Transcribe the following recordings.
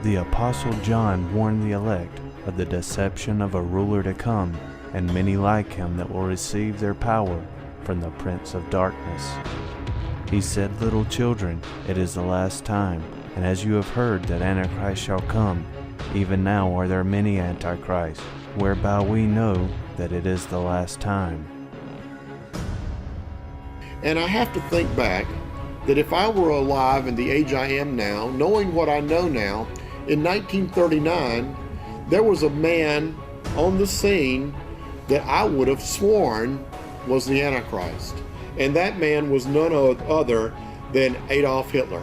The Apostle John warned the elect of the deception of a ruler to come, and many like him that will receive their power from the prince of darkness. He said, Little children, it is the last time, and as you have heard that Antichrist shall come, even now are there many Antichrists, whereby we know that it is the last time. And I have to think back that if I were alive in the age I am now, knowing what I know now, in 1939, there was a man on the scene that I would have sworn was the Antichrist. And that man was none other than Adolf Hitler.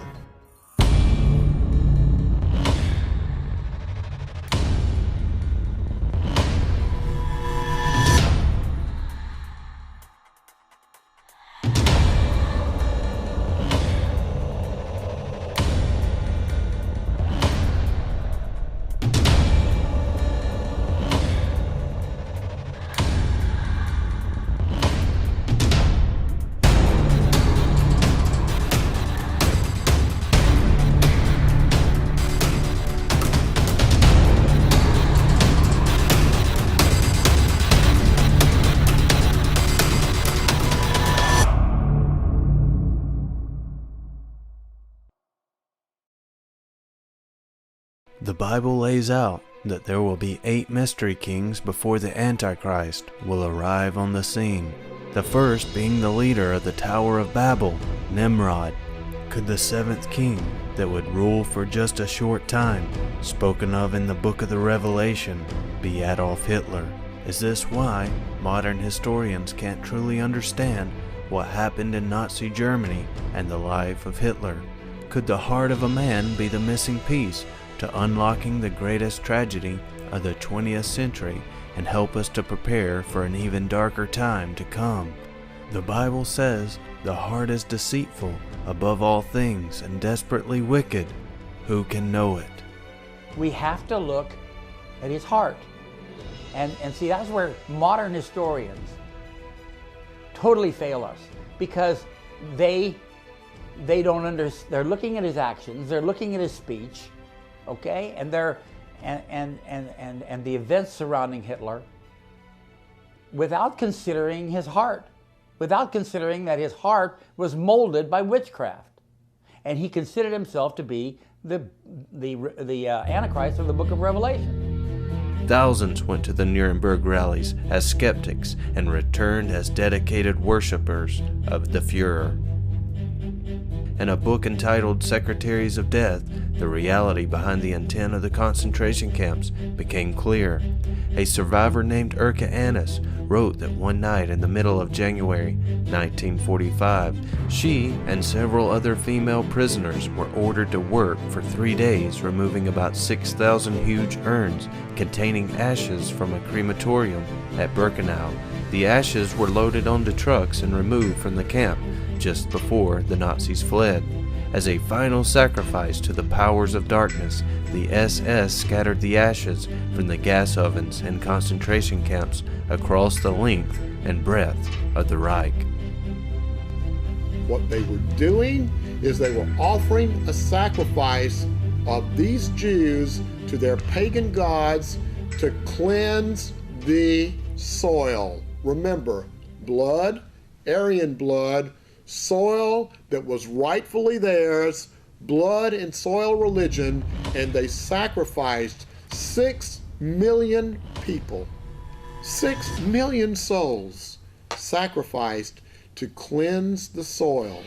The Bible lays out that there will be 8 mystery kings before the Antichrist will arrive on the scene. The first being the leader of the Tower of Babel, Nimrod. Could the 7th king that would rule for just a short time, spoken of in the book of the Revelation, be Adolf Hitler? Is this why modern historians can't truly understand what happened in Nazi Germany and the life of Hitler? Could the heart of a man be the missing piece to unlocking the greatest tragedy of the 20th century and help us to prepare for an even darker time to come? The Bible says the heart is deceitful above all things and desperately wicked. Who can know it? We have to look at his heart. And see, that's where modern historians totally fail us, because they don't understand. They're looking at his actions, they're looking at his speech, okay, and the events surrounding Hitler, without considering his heart, without considering that his heart was molded by witchcraft, and he considered himself to be the Antichrist of the book of Revelation. Thousands went to the Nuremberg rallies as skeptics and returned as dedicated worshippers of the Fuhrer. In a book entitled Secretaries of Death, the reality behind the intent of the concentration camps became clear. A survivor named Erka Annis wrote that one night in the middle of January 1945, she and several other female prisoners were ordered to work for 3 days removing about 6,000 huge urns containing ashes from a crematorium at Birkenau. The ashes were loaded onto trucks and removed from the camp just before the Nazis fled. As a final sacrifice to the powers of darkness, the SS scattered the ashes from the gas ovens and concentration camps across the length and breadth of the Reich. What they were doing is they were offering a sacrifice of these Jews to their pagan gods to cleanse the soil. Remember, blood, Aryan blood, soil that was rightfully theirs, blood and soil religion, and they sacrificed 6 million people, 6 million souls sacrificed to cleanse the soil.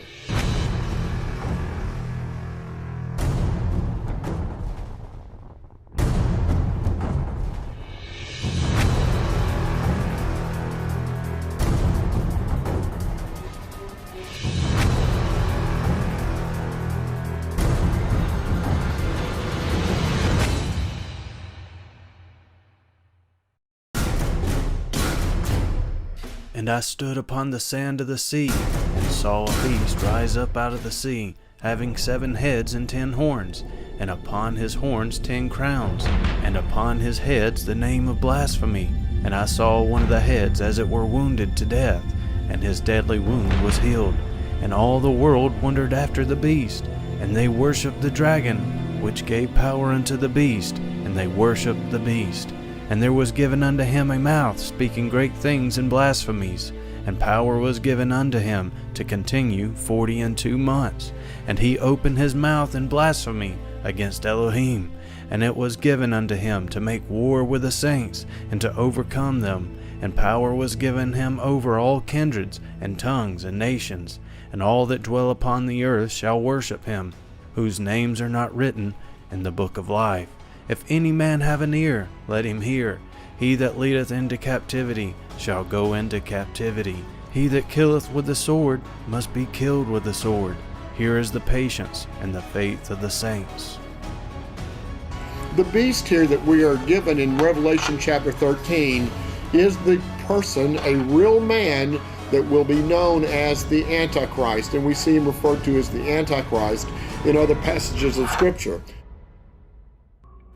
And I stood upon the sand of the sea, and saw a beast rise up out of the sea, having 7 heads and 10 horns, and upon his horns 10 crowns, and upon his heads the name of blasphemy. And I saw one of the heads as it were wounded to death, and his deadly wound was healed. And all the world wondered after the beast, and they worshipped the dragon, which gave power unto the beast, and they worshipped the beast. And there was given unto him a mouth speaking great things and blasphemies, and power was given unto him to continue 42 months. And he opened his mouth in blasphemy against Elohim. And it was given unto him to make war with the saints, and to overcome them. And power was given him over all kindreds, and tongues, and nations. And all that dwell upon the earth shall worship him, whose names are not written in the book of life. If any man have an ear, let him hear. He that leadeth into captivity shall go into captivity. He that killeth with the sword must be killed with the sword. Here is the patience and the faith of the saints. The beast here that we are given in Revelation chapter 13 is the person, a real man, that will be known as the Antichrist. And we see him referred to as the Antichrist in other passages of Scripture.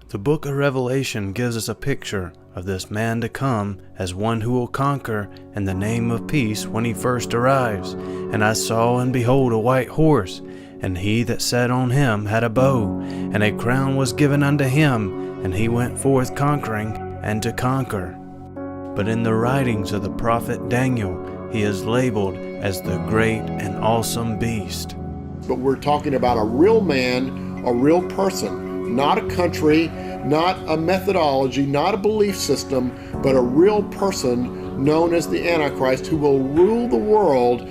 The book of Revelation gives us a picture of this man to come as one who will conquer in the name of peace when he first arrives. And I saw and behold a white horse, and he that sat on him had a bow, and a crown was given unto him, and he went forth conquering and to conquer. But in the writings of the prophet Daniel, he is labeled as the great and awesome beast. But we're talking about a real man, a real person, not a country, not a methodology, not a belief system, but a real person known as the Antichrist, who will rule the world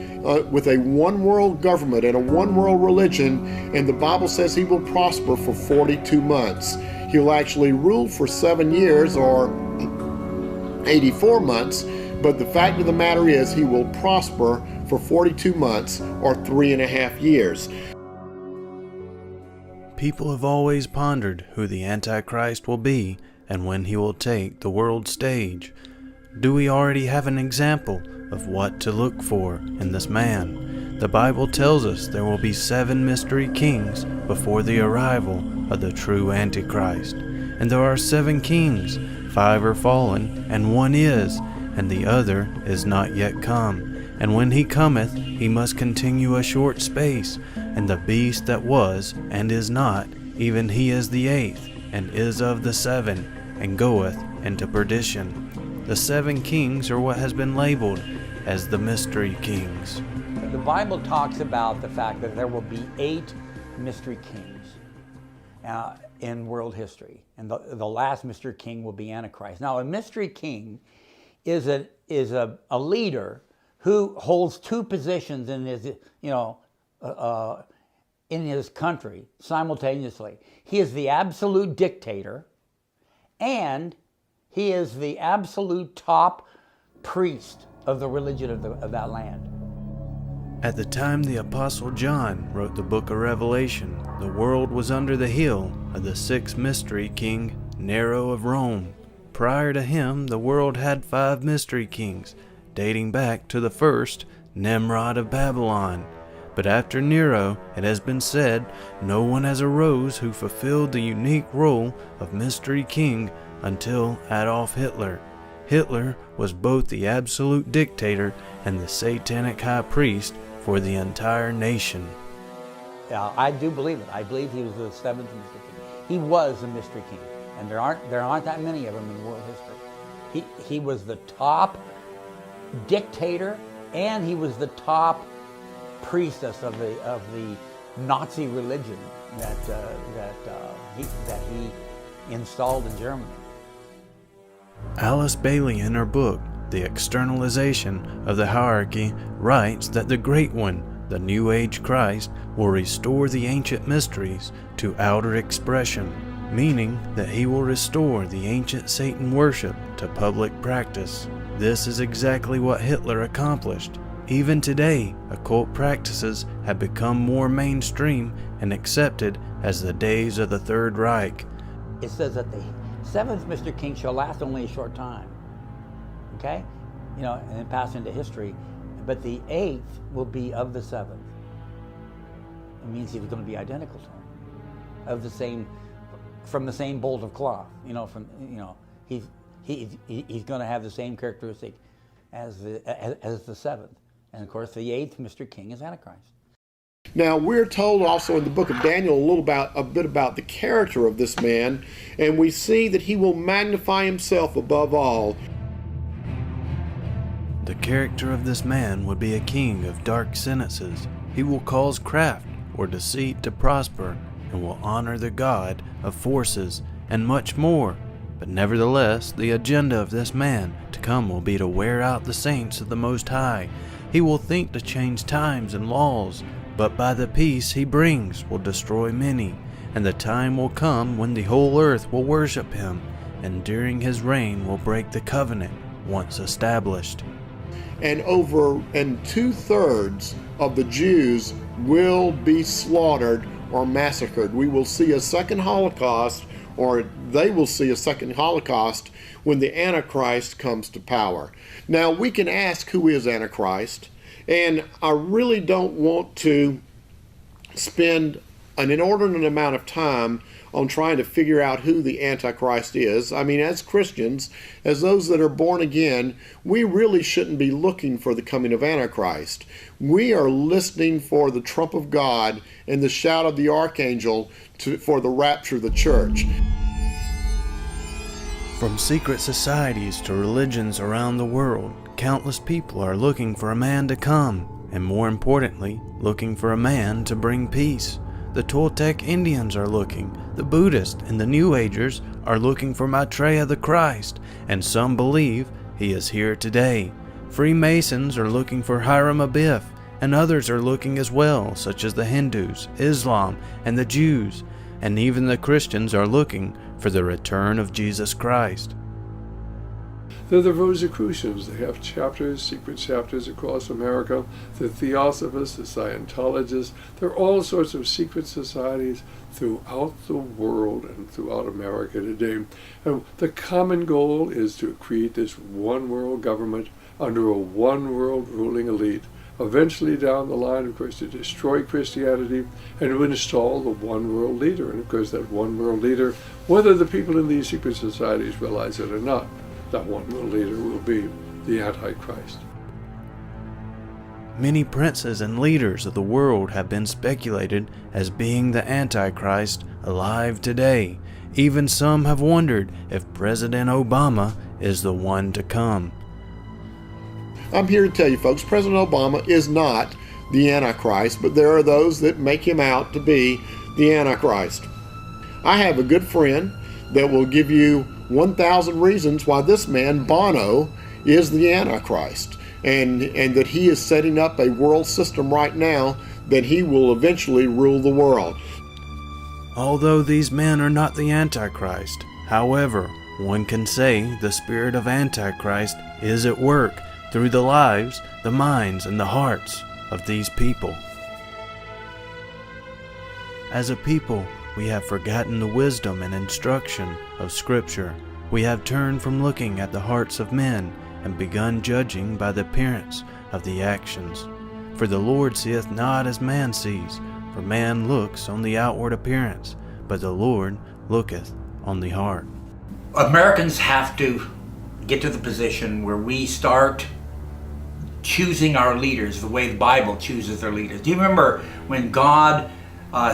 with a one-world government and a one-world religion. And the Bible says he will prosper for 42 months. He'll actually rule for 7 years or 84 months, but the fact of the matter is he will prosper for 42 months or 3.5 years. People have always pondered who the Antichrist will be and when he will take the world stage. Do we already have an example of what to look for in this man? The Bible tells us there will be 7 mystery kings before the arrival of the true Antichrist. And there are 7 kings, 5 are fallen, and 1 is, and the other is not yet come. And when he cometh, he must continue a short space. And the beast that was and is not, even he is the 8th, and is of the 7, and goeth into perdition. The 7 kings are what has been labeled as the mystery kings. The Bible talks about the fact that there will be 8 mystery kings in world history, and the last mystery king will be Antichrist. Now, a mystery king is a leader who holds 2 positions in his in his country simultaneously. He is the absolute dictator, and he is the absolute top priest of the religion of that land. At the time the Apostle John wrote the book of Revelation, the world was under the heel of the 6th mystery king, Nero of Rome. Prior to him, the world had 5 mystery kings, dating back to the first, Nimrod of Babylon. But after Nero, it has been said, no one has arose who fulfilled the unique role of mystery king until Adolph Hitler. Hitler was both the absolute dictator and the satanic high priest for the entire nation. I do believe it. I believe he was the 7th mystery king. He was a mystery king, and there aren't that many of them in world history. He was the top dictator, and he was the top priestess of the Nazi religion that he installed in Germany. Alice Bailey, in her book, The Externalization of the Hierarchy, writes that the Great One, the New Age Christ, will restore the ancient mysteries to outer expression, meaning that he will restore the ancient Satan worship to public practice. This is exactly what Hitler accomplished. Even today, occult practices have become more mainstream and accepted as the days of the Third Reich. It says that the 7th mystery king shall last only a short time, okay? And then pass into history. But the 8th will be of the 7th. It means he's going to be identical to him, from the same bolt of cloth. He's going to have the same characteristic as the 7th. And of course, the 8th mystery king is Antichrist. Now, we're told also in the book of Daniel a bit about the character of this man, and we see that he will magnify himself above all. The character of this man would be a king of dark sentences. He will cause craft or deceit to prosper, and will honor the God of forces, and much more. But nevertheless, the agenda of this man to come will be to wear out the saints of the Most High. He will think to change times and laws, but by the peace he brings will destroy many. And the time will come when the whole earth will worship him, and during his reign will break the covenant once established. And 2/3 of the Jews will be slaughtered or massacred. We will see a second Holocaust, or they will see a second Holocaust when the Antichrist comes to power. Now, we can ask, who is Antichrist? And I really don't want to spend an inordinate amount of time on trying to figure out who the Antichrist is. I mean, as Christians, as those that are born again, we really shouldn't be looking for the coming of Antichrist. We are listening for the trump of God and the shout of the archangel for the rapture of the church. From secret societies to religions around the world, countless people are looking for a man to come, and more importantly, looking for a man to bring peace. The Toltec Indians are looking, the Buddhists and the New Agers are looking for Maitreya the Christ, and some believe he is here today. Freemasons are looking for Hiram Abiff, and others are looking as well, such as the Hindus, Islam, and the Jews, and even the Christians are looking for the return of Jesus Christ. They're the Rosicrucians. They have chapters, secret chapters across America. The Theosophists, the Scientologists. There are all sorts of secret societies throughout the world and throughout America today. And the common goal is to create this one world government under a one world ruling elite. Eventually down the line, of course, to destroy Christianity and to install the one world leader. And of course, that one world leader, whether the people in these secret societies realize it or not, that one world leader will be the Antichrist. Many princes and leaders of the world have been speculated as being the Antichrist alive today. Even some have wondered if President Obama is the one to come. I'm here to tell you, folks, President Obama is not the Antichrist, but there are those that make him out to be the Antichrist. I have a good friend that will give you 1,000 reasons why this man, Bono, is the Antichrist, and that he is setting up a world system right now that he will eventually rule the world. Although these men are not the Antichrist, however, one can say the spirit of Antichrist is at work through the lives, the minds, and the hearts of these people. As a people, we have forgotten the wisdom and instruction of Scripture. We have turned from looking at the hearts of men and begun judging by the appearance of the actions. For the Lord seeth not as man sees, for man looks on the outward appearance, but the Lord looketh on the heart. Americans have to get to the position where we start choosing our leaders the way the Bible chooses their leaders. Do you remember when God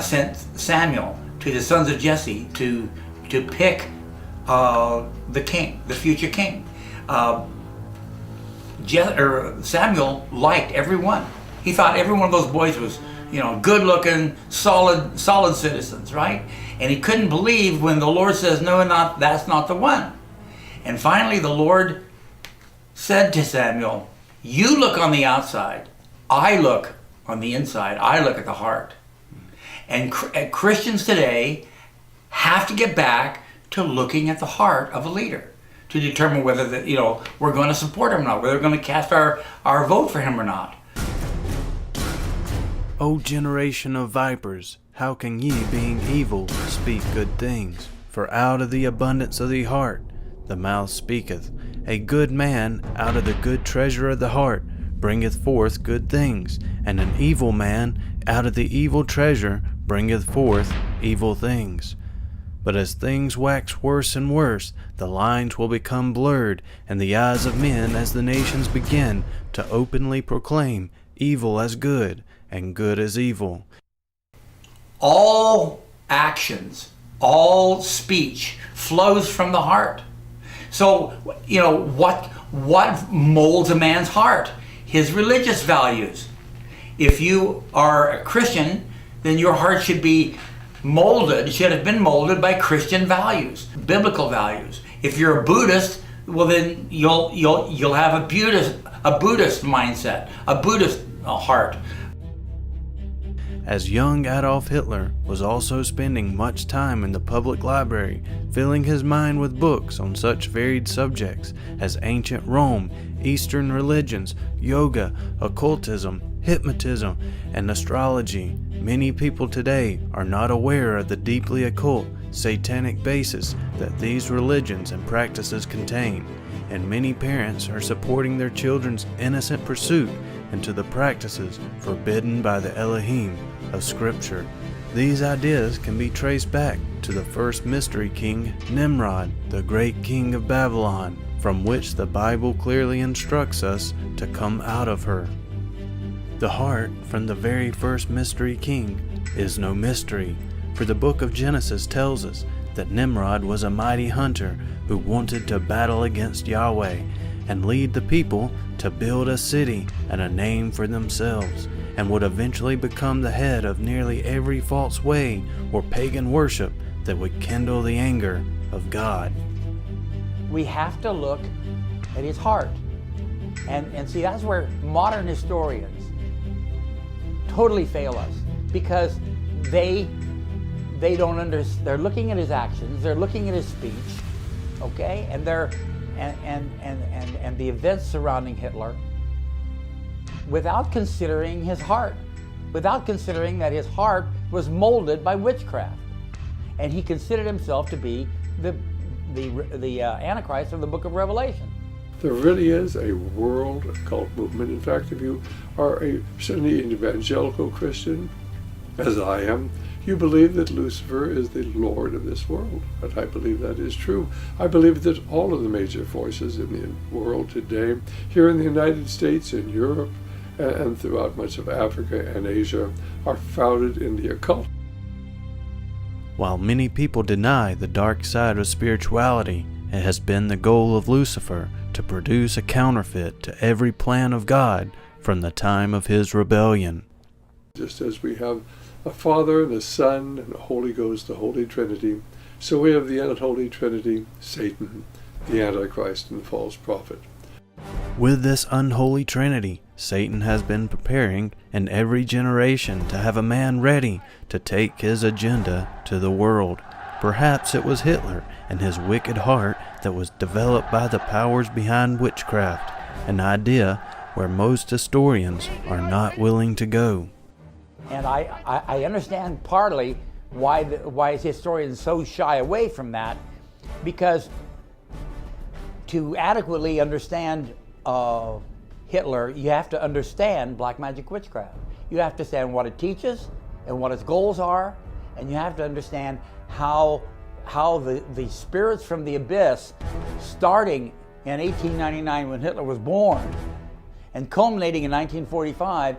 sent Samuel to the sons of Jesse to pick the king, the future king? Samuel liked everyone. He thought every one of those boys was, good-looking, solid citizens, right? And he couldn't believe when the Lord says, no, that's not the one. And finally, the Lord said to Samuel, you look on the outside, I look on the inside, I look at the heart. And Christians today have to get back to looking at the heart of a leader to determine whether we're going to support him or not, whether we're going to cast our vote for him or not. O generation of vipers, how can ye, being evil, speak good things? For out of the abundance of the heart the mouth speaketh. A good man out of the good treasure of the heart bringeth forth good things, and an evil man out of the evil treasure bringeth forth evil things. But as things wax worse and worse, the lines will become blurred in the eyes of men as the nations begin to openly proclaim evil as good and good as evil. All actions, all speech flows from the heart. So, what molds a man's heart? His religious values. If you are a Christian, then your heart should be molded, should have been molded by Christian values, biblical values. If you're a Buddhist, well then you'll have a Buddhist mindset, a Buddhist heart. As young Adolf Hitler was also spending much time in the public library, filling his mind with books on such varied subjects as ancient Rome, Eastern religions, yoga, occultism, hypnotism, and astrology. Many people today are not aware of the deeply occult, satanic basis that these religions and practices contain, and many parents are supporting their children's innocent pursuit into the practices forbidden by the Elohim of Scripture. These ideas can be traced back to the first mystery king, Nimrod, the great king of Babylon, from which the Bible clearly instructs us to come out of her. The heart from the very first mystery king is no mystery, for the book of Genesis tells us that Nimrod was a mighty hunter who wanted to battle against Yahweh and lead the people to build a city and a name for themselves, and would eventually become the head of nearly every false way or pagan worship that would kindle the anger of God. We have to look at his heart. And see, that's where modern historians totally fail us, because they don't understand. They're looking at his actions, they're looking at his speech, okay, and the events surrounding Hitler, without considering his heart, without considering that his heart was molded by witchcraft, and he considered himself to be the Antichrist of the book of Revelation. There really is a world occult movement. In fact, if you are certainly an evangelical Christian, as I am, you believe that Lucifer is the Lord of this world. And I believe that is true. I believe that all of the major forces in the world today, here in the United States, in Europe, and throughout much of Africa and Asia, are founded in the occult. While many people deny the dark side of spirituality, it has been the goal of Lucifer to produce a counterfeit to every plan of God from the time of his rebellion. Just as we have a Father and a Son and a Holy Ghost, the Holy Trinity, so we have the unholy Trinity, Satan, the Antichrist, and the false prophet. With this unholy Trinity, Satan has been preparing in every generation to have a man ready to take his agenda to the world. Perhaps it was Hitler and his wicked heart that was developed by the powers behind witchcraft, an idea where most historians are not willing to go. And I understand partly why historians so shy away from that, because to adequately understand Hitler, you have to understand black magic witchcraft. You have to understand what it teaches and what its goals are, and you have to understand how the spirits from the abyss, starting in 1899 when Hitler was born and culminating in 1945,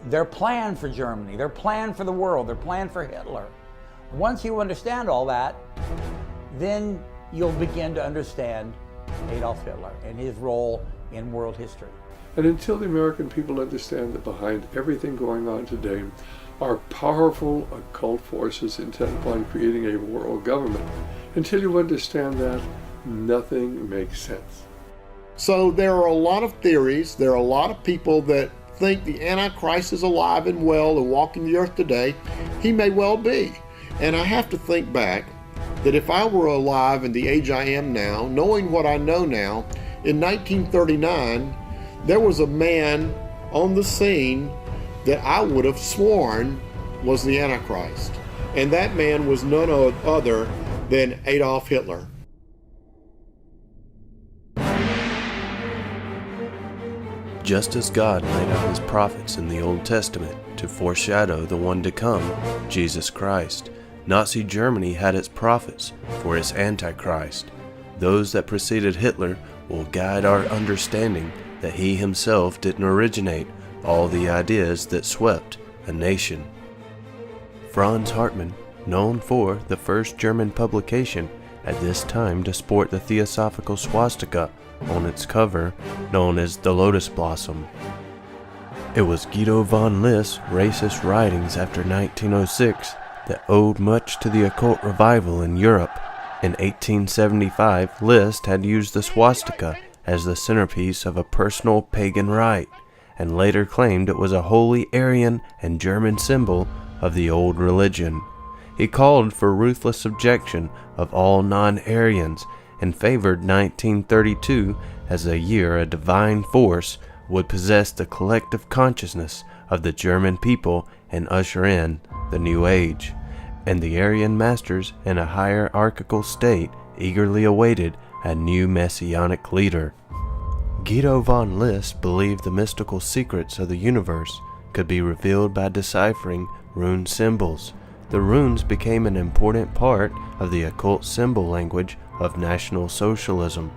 their plan for Germany, their plan for the world, their plan for Hitler. Once you understand all that, then you'll begin to understand Adolf Hitler and his role in world history. And until the American people understand that behind everything going on today are powerful occult forces intent upon creating a world government, until you understand that, nothing makes sense. So there are a lot of theories, there are a lot of people that think the Antichrist is alive and well and walking the earth today. He may well be. And I have to think back that if I were alive in the age I am now, knowing what I know now, in 1939, there was a man on the scene that I would have sworn was the Antichrist. And that man was none other than Adolf Hitler. Just as God laid out his prophets in the Old Testament to foreshadow the one to come, Jesus Christ, Nazi Germany had its prophets for its Antichrist. Those that preceded Hitler will guide our understanding that he himself didn't originate all the ideas that swept a nation. Franz Hartmann, known for the first German publication at this time to sport the theosophical swastika on its cover, known as the Lotus Blossom. It was Guido von List's racist writings after 1906 that owed much to the occult revival in Europe. In 1875, List had used the swastika as the centerpiece of a personal pagan rite, and later claimed it was a holy Aryan and German symbol of the old religion. He called for ruthless subjection of all non-Aryans and favored 1932 as a year a divine force would possess the collective consciousness of the German people and usher in the New Age, and the Aryan masters in a hierarchical state eagerly awaited a new messianic leader. Guido von List believed the mystical secrets of the universe could be revealed by deciphering rune symbols. The runes became an important part of the occult symbol language of National Socialism.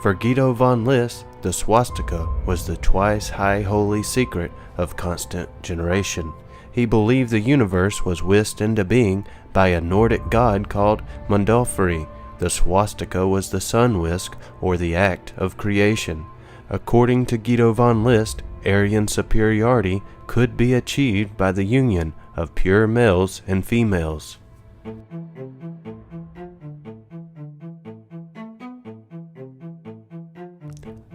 For Guido von List, the swastika was the twice high holy secret of constant generation. He believed the universe was whisked into being by a Nordic god called Mundalfari. The swastika was the sun whisk, or the act of creation. According to Guido von List, Aryan superiority could be achieved by the union of pure males and females.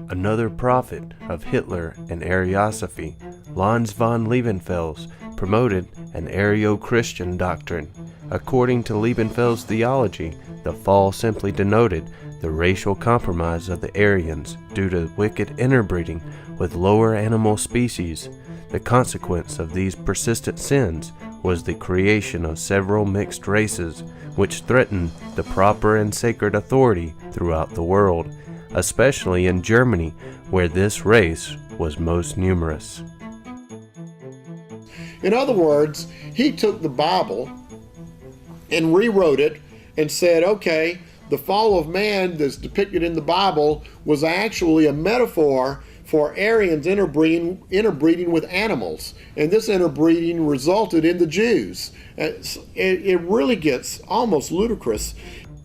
Another prophet of Hitler and Ariosophy, Lanz von Liebenfels, promoted an Aryo-Christian doctrine. According to Liebenfels' theology, the fall simply denoted the racial compromise of the Aryans due to wicked interbreeding with lower animal species. The consequence of these persistent sins was the creation of several mixed races, which threatened the proper and sacred authority throughout the world, especially in Germany, where this race was most numerous. In other words, he took the Bible and rewrote it and said, okay, the fall of man that's depicted in the Bible was actually a metaphor for Aryans interbreeding with animals. And this interbreeding resulted in the Jews. It really gets almost ludicrous.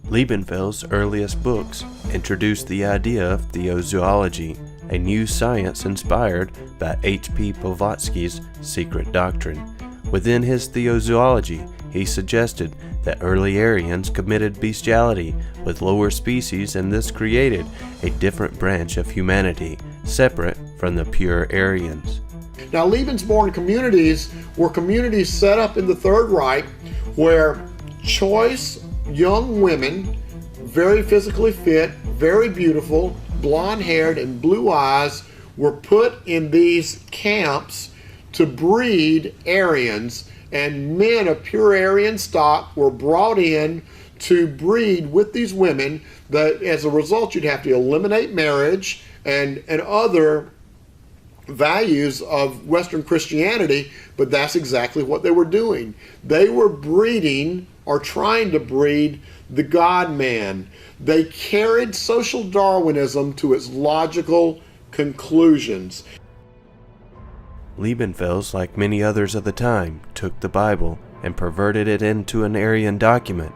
Liebenfels' earliest books introduced the idea of theozoology, a new science inspired by H.P. Blavatsky's secret doctrine. Within his theozoology, he suggested that early Aryans committed bestiality with lower species, and this created a different branch of humanity, separate from the pure Aryans. Now, Lebensborn communities were communities set up in the Third Reich where choice young women, very physically fit, very beautiful, blonde-haired and blue eyes, were put in these camps to breed Aryans, and men of pure Aryan stock were brought in to breed with these women. That as a result, you'd have to eliminate marriage and other values of Western Christianity, but that's exactly what they were doing. They were breeding, or trying to breed, the God-man. They carried social Darwinism to its logical conclusions. Liebenfels, like many others of the time, took the Bible and perverted it into an Aryan document.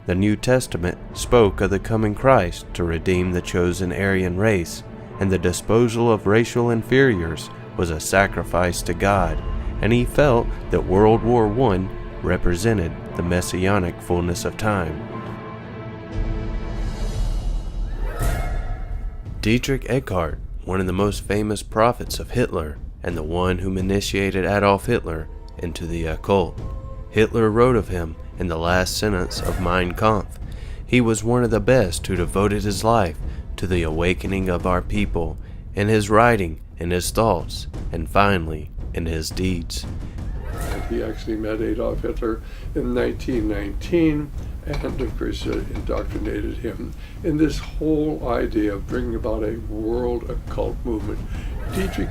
The New Testament spoke of the coming Christ to redeem the chosen Aryan race, and the disposal of racial inferiors was a sacrifice to God, and he felt that World War I represented the messianic fullness of time. Dietrich Eckart, one of the most famous prophets of Hitler, and the one who initiated Adolf Hitler into the occult. Hitler wrote of him in the last sentence of Mein Kampf. He was one of the best who devoted his life to the awakening of our people, in his writing, in his thoughts, and finally, in his deeds. And he actually met Adolf Hitler in 1919, and of course indoctrinated him in this whole idea of bringing about a world occult movement. Dietrich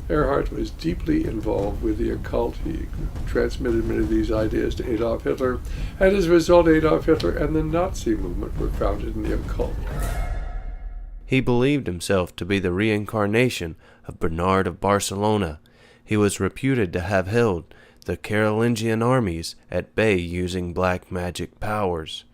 Eckart was deeply involved with the occult. He transmitted many of these ideas to Adolf Hitler, and as a result, Adolf Hitler and the Nazi movement were founded in the occult. He believed himself to be the reincarnation of Bernard of Barcelona. He was reputed to have held the Carolingian armies at bay using black magic powers.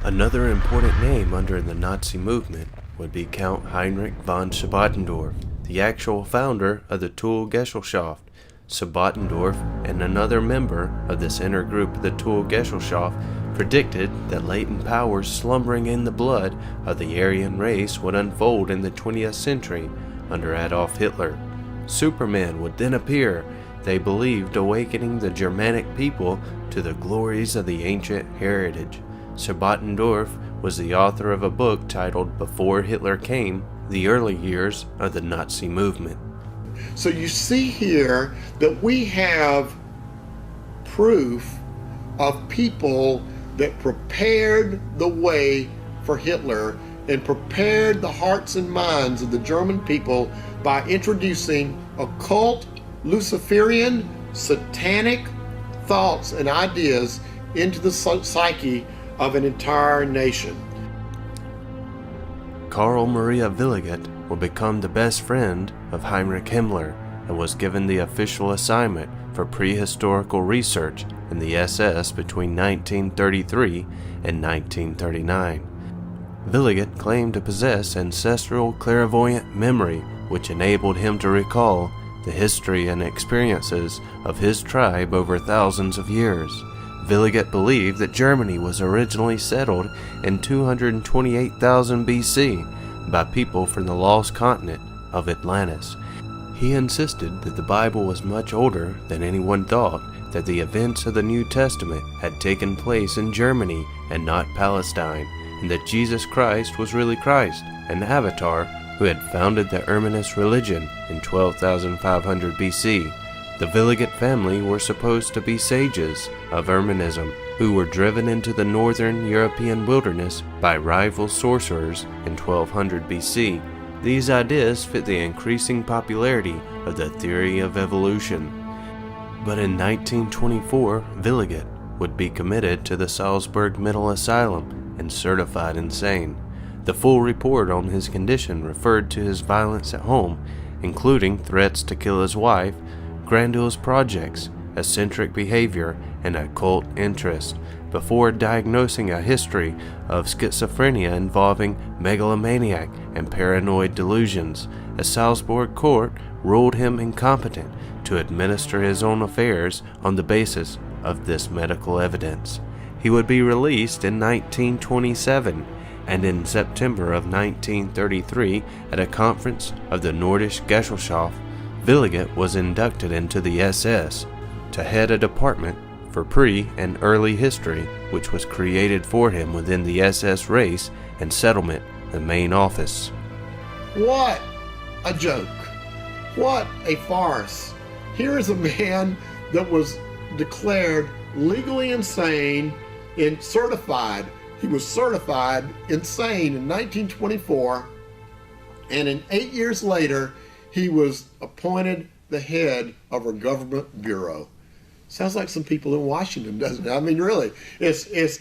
Another important name under the Nazi movement would be Count Heinrich von Sebottendorf, the actual founder of the Tool-Gesellschaft. Sebottendorf and another member of this inner group of the Tool-Gesellschaft predicted that latent powers slumbering in the blood of the Aryan race would unfold in the 20th century under Adolf Hitler. Superman would then appear, they believed, awakening the Germanic people to the glories of the ancient heritage. Sebottendorf was the author of a book titled Before Hitler Came, The Early Years of the Nazi Movement. So you see here that we have proof of people that prepared the way for Hitler and prepared the hearts and minds of the German people by introducing occult, Luciferian, satanic thoughts and ideas into the psyche of an entire nation. Karl Maria Williget would become the best friend of Heinrich Himmler and was given the official assignment for prehistorical research in the SS between 1933 and 1939. Williget claimed to possess ancestral clairvoyant memory, which enabled him to recall the history and experiences of his tribe over thousands of years. Williget believed that Germany was originally settled in 228,000 BC by people from the lost continent of Atlantis. He insisted that the Bible was much older than anyone thought, that the events of the New Testament had taken place in Germany and not Palestine, and that Jesus Christ was really Christ, an avatar who had founded the Erminist religion in 12,500 BC. The Williget family were supposed to be sages of Erminism who were driven into the northern European wilderness by rival sorcerers in 1200 BC. These ideas fit the increasing popularity of the theory of evolution. But in 1924, Williget would be committed to the Salzburg Mental Asylum and certified insane. The full report on his condition referred to his violence at home, including threats to kill his wife, grandiose projects, eccentric behavior, and occult interest, before diagnosing a history of schizophrenia involving megalomaniac and paranoid delusions. A Salzburg court ruled him incompetent to administer his own affairs on the basis of this medical evidence. He would be released in 1927, and in September of 1933, at a conference of the Nordische Gesellschaft, Williget was inducted into the SS to head a department for pre- and early history, which was created for him within the SS race and settlement, the main office. What a joke. What a farce. Here is a man that was declared legally insane and certified. He was certified insane in 1924, and in 8 years later, he was appointed the head of a government bureau. Sounds like some people in Washington, doesn't it? I mean, really, this is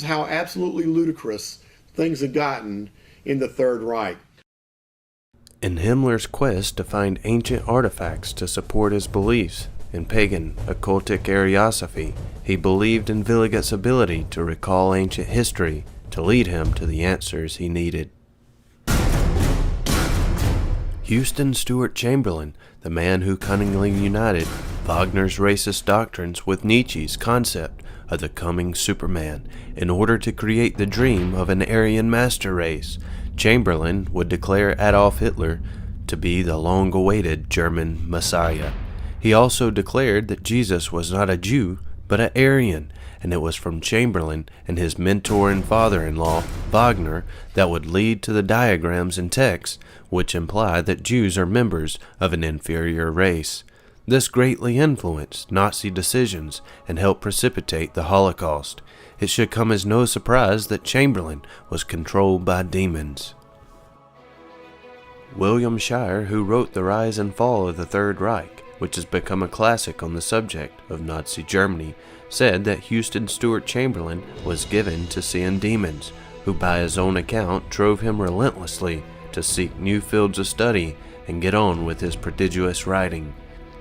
how absolutely ludicrous things have gotten in the Third Reich. In Himmler's quest to find ancient artifacts to support his beliefs in pagan occultic Ariosophy, he believed in Williget's ability to recall ancient history to lead him to the answers he needed. Houston Stewart Chamberlain, the man who cunningly united Wagner's racist doctrines with Nietzsche's concept of the coming Superman in order to create the dream of an Aryan master race, Chamberlain would declare Adolf Hitler to be the long-awaited German Messiah. He also declared that Jesus was not a Jew, but an Aryan, and it was from Chamberlain and his mentor and father-in-law, Wagner, that would lead to the diagrams and texts which imply that Jews are members of an inferior race. This greatly influenced Nazi decisions and helped precipitate the Holocaust. It should come as no surprise that Chamberlain was controlled by demons. William Shirer, who wrote The Rise and Fall of the Third Reich, which has become a classic on the subject of Nazi Germany, said that Houston Stewart Chamberlain was given to seeing demons, who by his own account drove him relentlessly to seek new fields of study and get on with his prodigious writing.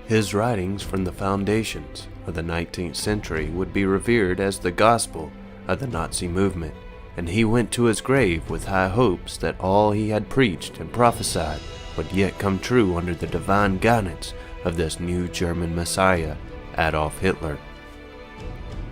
His writings from the foundations of the 19th century would be revered as the gospel of the Nazi movement, and he went to his grave with high hopes that all he had preached and prophesied would yet come true under the divine guidance of this new German Messiah, Adolf Hitler.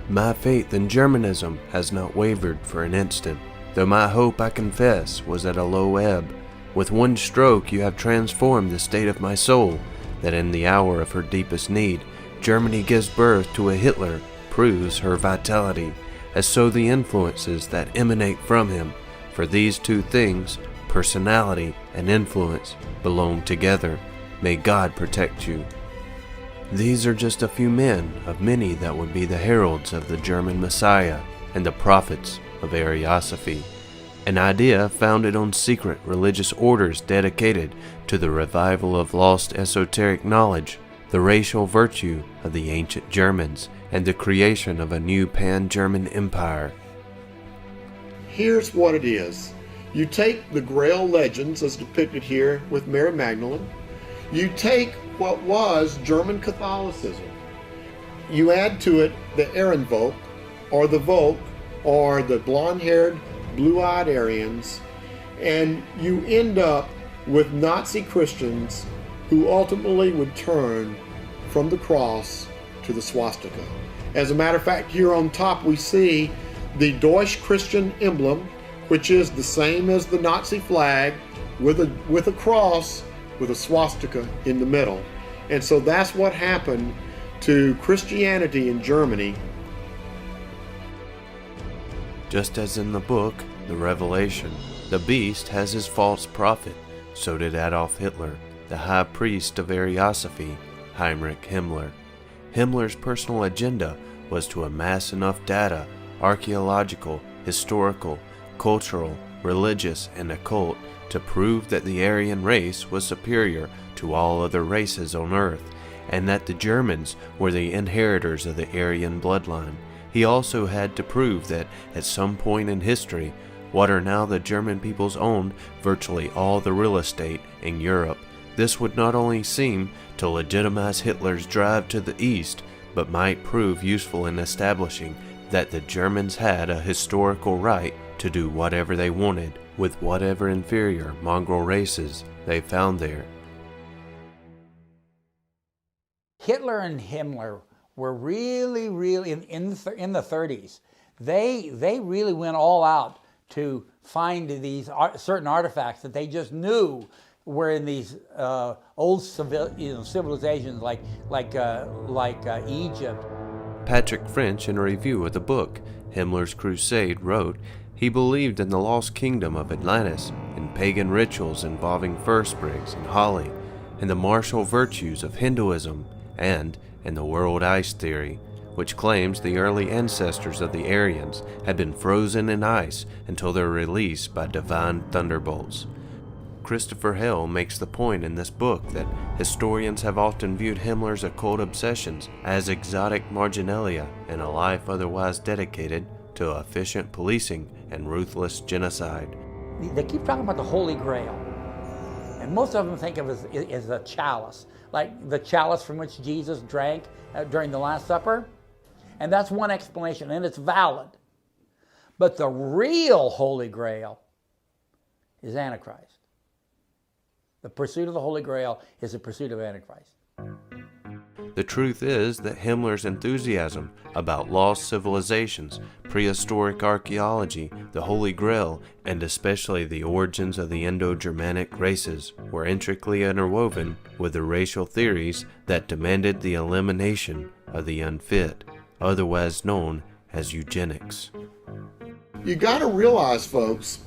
My faith in Germanism has not wavered for an instant, though my hope, I confess, was at a low ebb. With one stroke you have transformed the state of my soul, that in the hour of her deepest need, Germany gives birth to a Hitler, proves her vitality, as so the influences that emanate from him, for these two things, personality and influence, belong together. May God protect you. These are just a few men of many that would be the heralds of the German Messiah and the prophets of Ariosophy, an idea founded on secret religious orders dedicated to the revival of lost esoteric knowledge, the racial virtue of the ancient Germans, and the creation of a new pan-German empire. Here's what it is. You take the Grail legends as depicted here with Mary Magdalene. You take what was German Catholicism. You add to it the Ehrenvolk, or the Volk, or the blonde-haired, blue-eyed Aryans, and you end up with Nazi Christians who ultimately would turn from the cross to the swastika. As a matter of fact, here on top we see the Deutsch Christian emblem, which is the same as the Nazi flag, with a cross with a swastika in the middle. And so that's what happened to Christianity in Germany. Just as in the book, The Revelation, the beast has his false prophet, so did Adolf Hitler, the high priest of Ariosophy, Heinrich Himmler. Himmler's personal agenda was to amass enough data, archaeological, historical, cultural, religious, and occult, to prove that the Aryan race was superior to all other races on earth, and that the Germans were the inheritors of the Aryan bloodline. He also had to prove that at some point in history, what are now the German peoples owned virtually all the real estate in Europe. This would not only seem to legitimize Hitler's drive to the east, but might prove useful in establishing that the Germans had a historical right to do whatever they wanted with whatever inferior mongrel races they found there. Hitler and Himmler were really in the 30s. They really went all out to find these certain artifacts that they just knew were in these old civilizations like Egypt. Patrick French, in a review of the book Himmler's Crusade, wrote, he believed in the lost kingdom of Atlantis, in pagan rituals involving fir sprigs and holly, in the martial virtues of Hinduism, and in the world ice theory, which claims the early ancestors of the Aryans had been frozen in ice until their release by divine thunderbolts. Christopher Hale makes the point in this book that historians have often viewed Himmler's occult obsessions as exotic marginalia in a life otherwise dedicated to efficient policing and ruthless genocide. They keep talking about the Holy Grail, and most of them think of it as a chalice, like the chalice from which Jesus drank during the Last Supper. And that's one explanation, and it's valid. But the real Holy Grail is Antichrist. The pursuit of the Holy Grail is the pursuit of Antichrist. The truth is that Himmler's enthusiasm about lost civilizations, prehistoric archaeology, the Holy Grail, and especially the origins of the Indo-Germanic races were intricately interwoven with the racial theories that demanded the elimination of the unfit, otherwise known as eugenics. You got to realize, folks,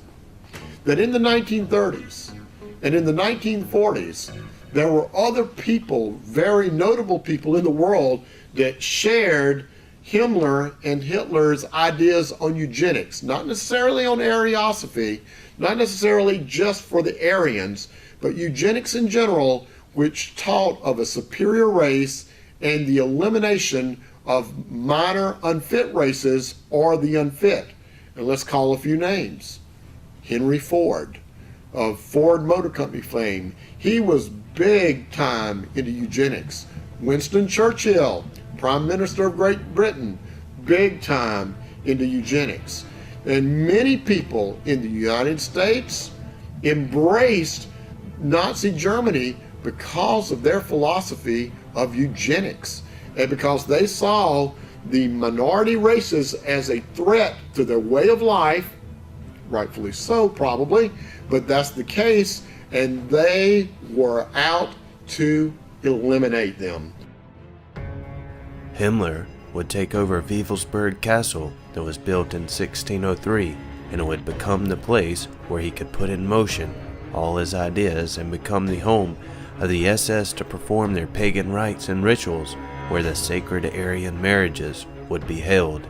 that in the 1930s and in the 1940s, there were other people, very notable people in the world, that shared Himmler and Hitler's ideas on eugenics, not necessarily on Ariosophy, not necessarily just for the Aryans, but eugenics in general, which taught of a superior race and the elimination of minor unfit races or the unfit. And let's call a few names. Henry Ford, of Ford Motor Company fame. He was big time into eugenics. Winston Churchill, Prime Minister of Great Britain, big time into eugenics. And many people in the United States embraced Nazi Germany because of their philosophy of eugenics, and because they saw the minority races as a threat to their way of life, rightfully so probably, but that's the case, and they were out to eliminate them. Himmler would take over Wewelsburg Castle that was built in 1603, and it would become the place where he could put in motion all his ideas and become the home of the SS to perform their pagan rites and rituals, where the sacred Aryan marriages would be held.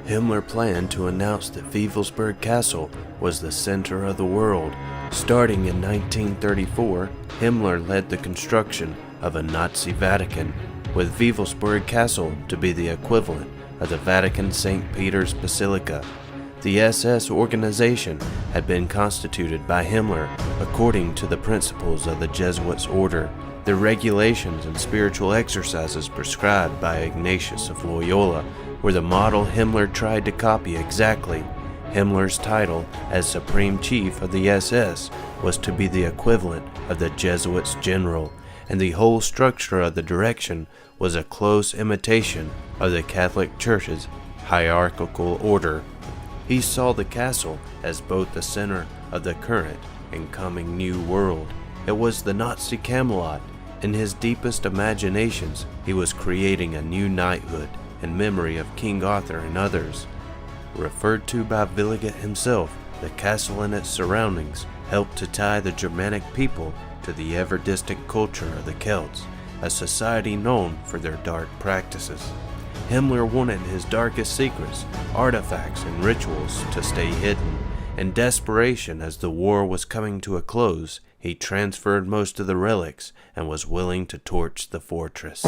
Himmler planned to announce that Wewelsburg Castle was the center of the world. Starting in 1934, Himmler led the construction of a Nazi Vatican, with Wewelsburg Castle to be the equivalent of the Vatican St. Peter's Basilica. The SS organization had been constituted by Himmler according to the principles of the Jesuits' order. The regulations and spiritual exercises prescribed by Ignatius of Loyola were the model Himmler tried to copy exactly. Himmler's title as Supreme Chief of the SS was to be the equivalent of the Jesuits' general, and the whole structure of the direction was a close imitation of the Catholic Church's hierarchical order. He saw the castle as both the center of the current and coming new world. It was the Nazi Camelot. In his deepest imaginations, he was creating a new knighthood in memory of King Arthur and others. Referred to by Williget himself, the castle and its surroundings helped to tie the Germanic people to the ever-distant culture of the Celts, a society known for their dark practices. Himmler wanted his darkest secrets, artifacts, and rituals to stay hidden. In desperation, as the war was coming to a close, he transferred most of the relics and was willing to torch the fortress.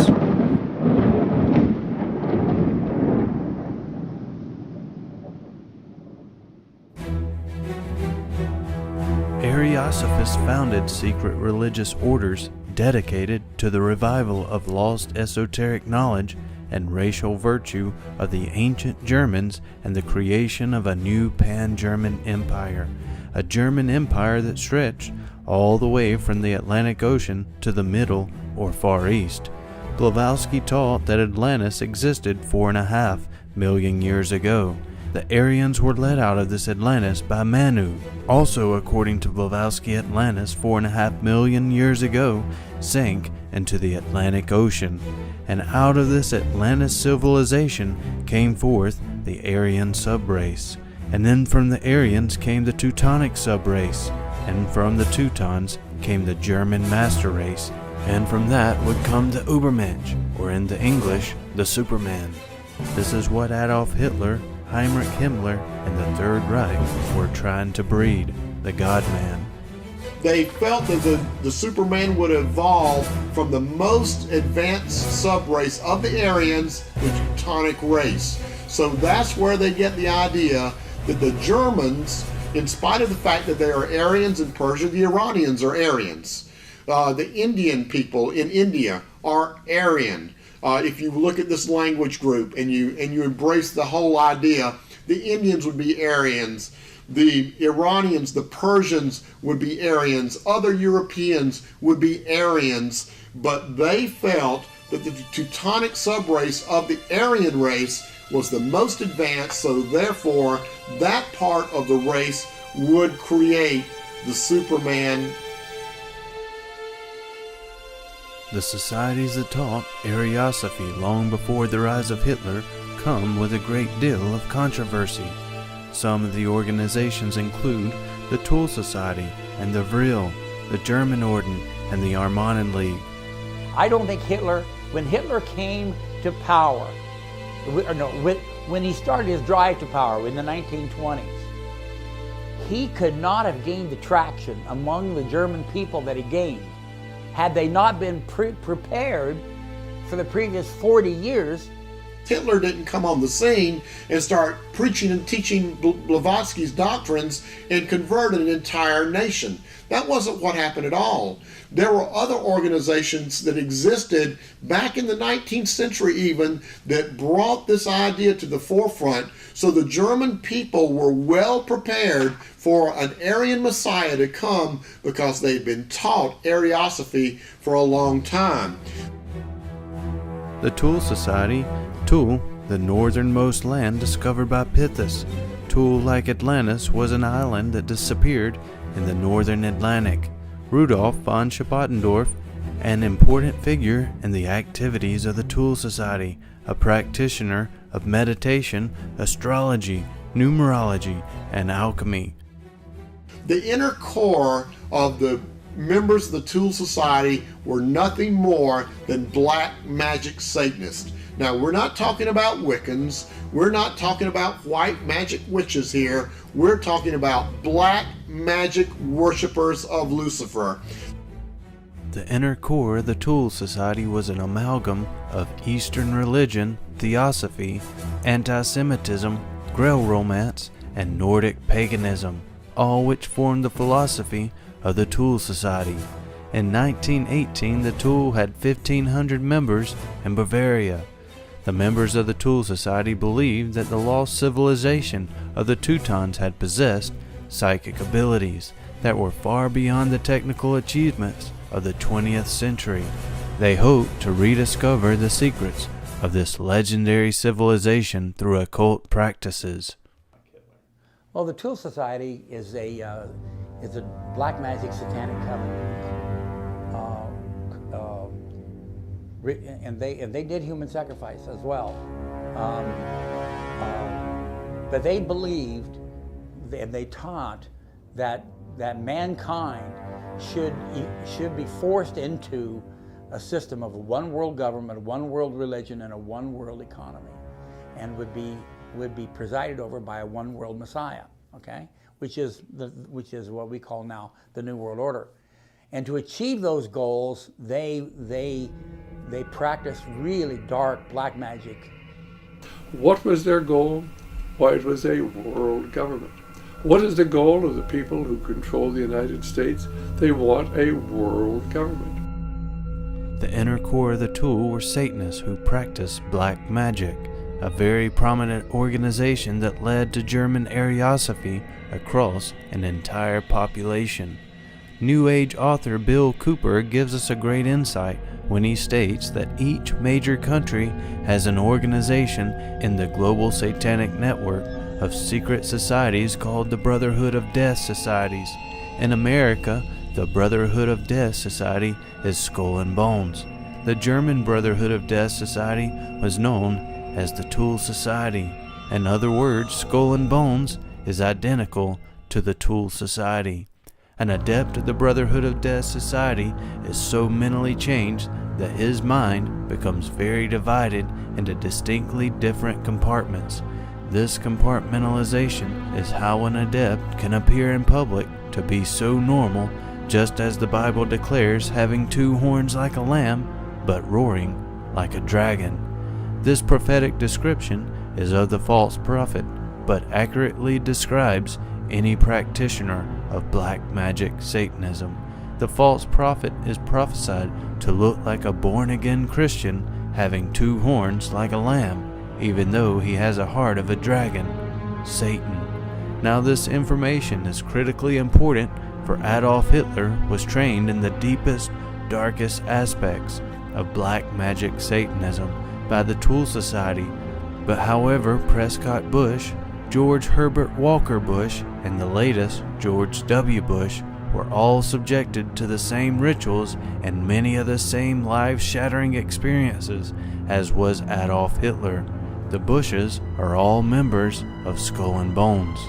Ariosophists founded secret religious orders dedicated to the revival of lost esoteric knowledge and racial virtue of the ancient Germans and the creation of a new pan-German empire, a German empire that stretched all the way from the Atlantic Ocean to the Middle or Far East. Blavatsky taught that Atlantis existed 4.5 million years ago. The Aryans were led out of this Atlantis by Manu. Also, according to Blavatsky, Atlantis 4.5 million years ago sank into the Atlantic Ocean, and out of this Atlantis civilization came forth the Aryan subrace, and then from the Aryans came the Teutonic subrace, and from the Teutons came the German master race, and from that would come the Übermensch, or in the English, the Superman. This is what Adolf Hitler, Heinrich Himmler, and the Third Reich were trying to breed, the God-Man. They felt that the Superman would evolve from the most advanced subrace of the Aryans, the Teutonic race. So that's where they get the idea that the Germans, in spite of the fact that they are Aryans in Persia, the Iranians are Aryans. The Indian people in India are Aryan. If you look at this language group and you embrace the whole idea, the Indians would be Aryans, the Iranians, the Persians would be Aryans, other Europeans would be Aryans, but they felt that the Teutonic subrace of the Aryan race was the most advanced, so therefore that part of the race would create the Superman. The societies that taught Ariosophy long before the rise of Hitler come with a great deal of controversy. Some of the organizations include the Tool Society and the Vril, the German Orden, and the Armanen League. I don't think Hitler, when Hitler came to power, when he started his drive to power in the 1920s, he could not have gained the traction among the German people that he gained had they not been prepared for the previous 40 years Hitler didn't come on the scene and start preaching and teaching Blavatsky's doctrines and convert an entire nation. That wasn't what happened at all. There were other organizations that existed back in the 19th century even that brought this idea to the forefront, so the German people were well prepared for an Aryan Messiah to come because they'd been taught Ariosophy for a long time. The Thule Society, Thule, the northernmost land discovered by Pithys. Thule, like Atlantis, was an island that disappeared in the northern Atlantic. Rudolf von Schippendorf, an important figure in the activities of the Thule Society, a practitioner of meditation, astrology, numerology, and alchemy. The inner core of the members of the Thule Society were nothing more than black magic Satanists. Now, we're not talking about Wiccans. We're not talking about white magic witches here. We're talking about black magic worshipers of Lucifer. The inner core of the Thule Society was an amalgam of Eastern religion, theosophy, anti-Semitism, Grail romance, and Nordic paganism, all which formed the philosophy of the Thule Society. In 1918, the Thule had 1,500 members in Bavaria. The members of the Thule Society believed that the lost civilization of the Teutons had possessed psychic abilities that were far beyond the technical achievements of the 20th century. They hoped to rediscover the secrets of this legendary civilization through occult practices. Well, the Thule Society is a black magic satanic covenant, and they did human sacrifice as well. But they believed and they taught that mankind should be forced into a system of a one world government, a one world religion, and a one world economy, and would be presided over by a one world Messiah, okay? Which is what we call now the New World Order. And to achieve those goals, they practiced really dark black magic. What was their goal? Why, it was a world government. What is the goal of the people who control the United States? They want a world government. The inner core of the Thule were Satanists who practiced black magic, a very prominent organization that led to German Ariosophy across an entire population. New Age author Bill Cooper gives us a great insight when he states that each major country has an organization in the global satanic network of secret societies called the Brotherhood of Death Societies. In America, the Brotherhood of Death Society is Skull and Bones. The German Brotherhood of Death Society was known as the Thule Society. In other words, Skull and Bones is identical to the Thule Society. An adept of the Brotherhood of Death Society is so mentally changed that his mind becomes very divided into distinctly different compartments. This compartmentalization is how an adept can appear in public to be so normal, just as the Bible declares having two horns like a lamb, but roaring like a dragon. This prophetic description is of the false prophet, but accurately describes any practitioner of black magic Satanism. The false prophet is prophesied to look like a born-again Christian having two horns like a lamb, even though he has a heart of a dragon, Satan. Now this information is critically important, for Adolf Hitler was trained in the deepest, darkest aspects of black magic Satanism by the Thule Society. But however, Prescott Bush, George Herbert Walker Bush, and the latest George W. Bush were all subjected to the same rituals and many of the same life-shattering experiences as was Adolf Hitler. The Bushes are all members of Skull and Bones.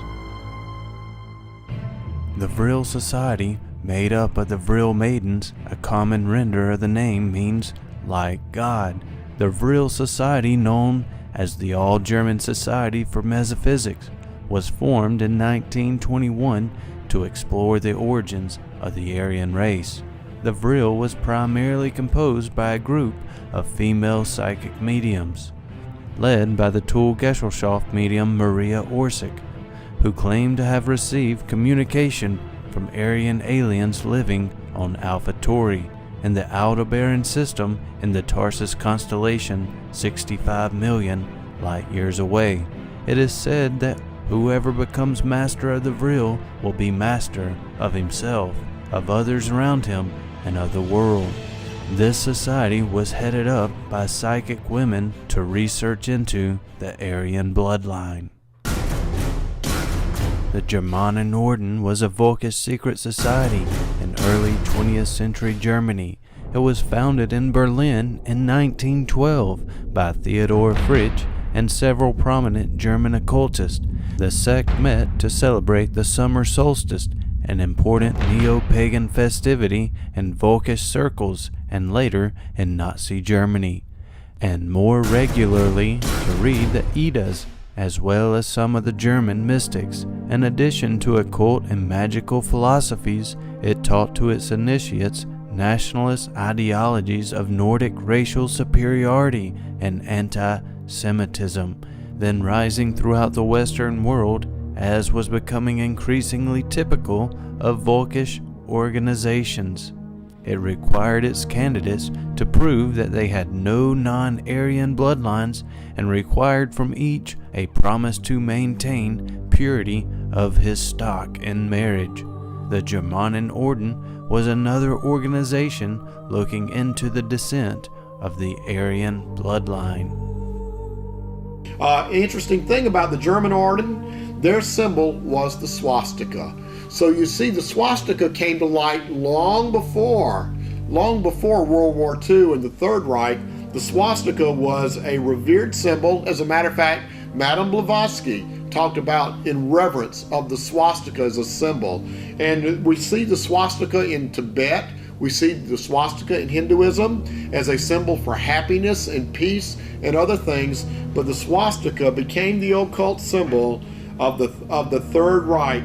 The Vril Society, made up of the Vril Maidens, a common render of the name means like God. The Vril Society, known as the All-German Society for Metaphysics, was formed in 1921 to explore the origins of the Aryan race. The Vril was primarily composed by a group of female psychic mediums. led by the Tool-Gesellschaft medium Maria Orsic, who claimed to have received communication from Aryan aliens living on Alpha Tauri in the Aldebaran system in the Tarsus constellation 65 million light years away. It is said that whoever becomes master of the Vril will be master of himself, of others around him, and of the world. This society was headed up by psychic women to research into the Aryan bloodline. The Germanenorden was a Volkish secret society in early 20th century Germany. It was founded in Berlin in 1912 by Theodor Fritsch and several prominent German occultists. The sect met to celebrate the summer solstice, an important neo-pagan festivity in Volkish circles and later in Nazi Germany, and more regularly to read the Eddas, as well as some of the German mystics. In addition to occult and magical philosophies, it taught to its initiates nationalist ideologies of Nordic racial superiority and anti-Semitism, then rising throughout the Western world, as was becoming increasingly typical of Volkish organizations. It required its candidates to prove that they had no non-Aryan bloodlines and required from each a promise to maintain purity of his stock in marriage. The Germanenorden was another organization looking into the descent of the Aryan bloodline. Interesting thing about the German Orden, their symbol was the swastika. So you see, the swastika came to light long before World War II and the Third Reich. The swastika was a revered symbol. As a matter of fact, Madame Blavatsky talked about in reverence of the swastika as a symbol. And we see the swastika in Tibet. We see the swastika in Hinduism as a symbol for happiness and peace and other things. But the swastika became the occult symbol of the Third Reich.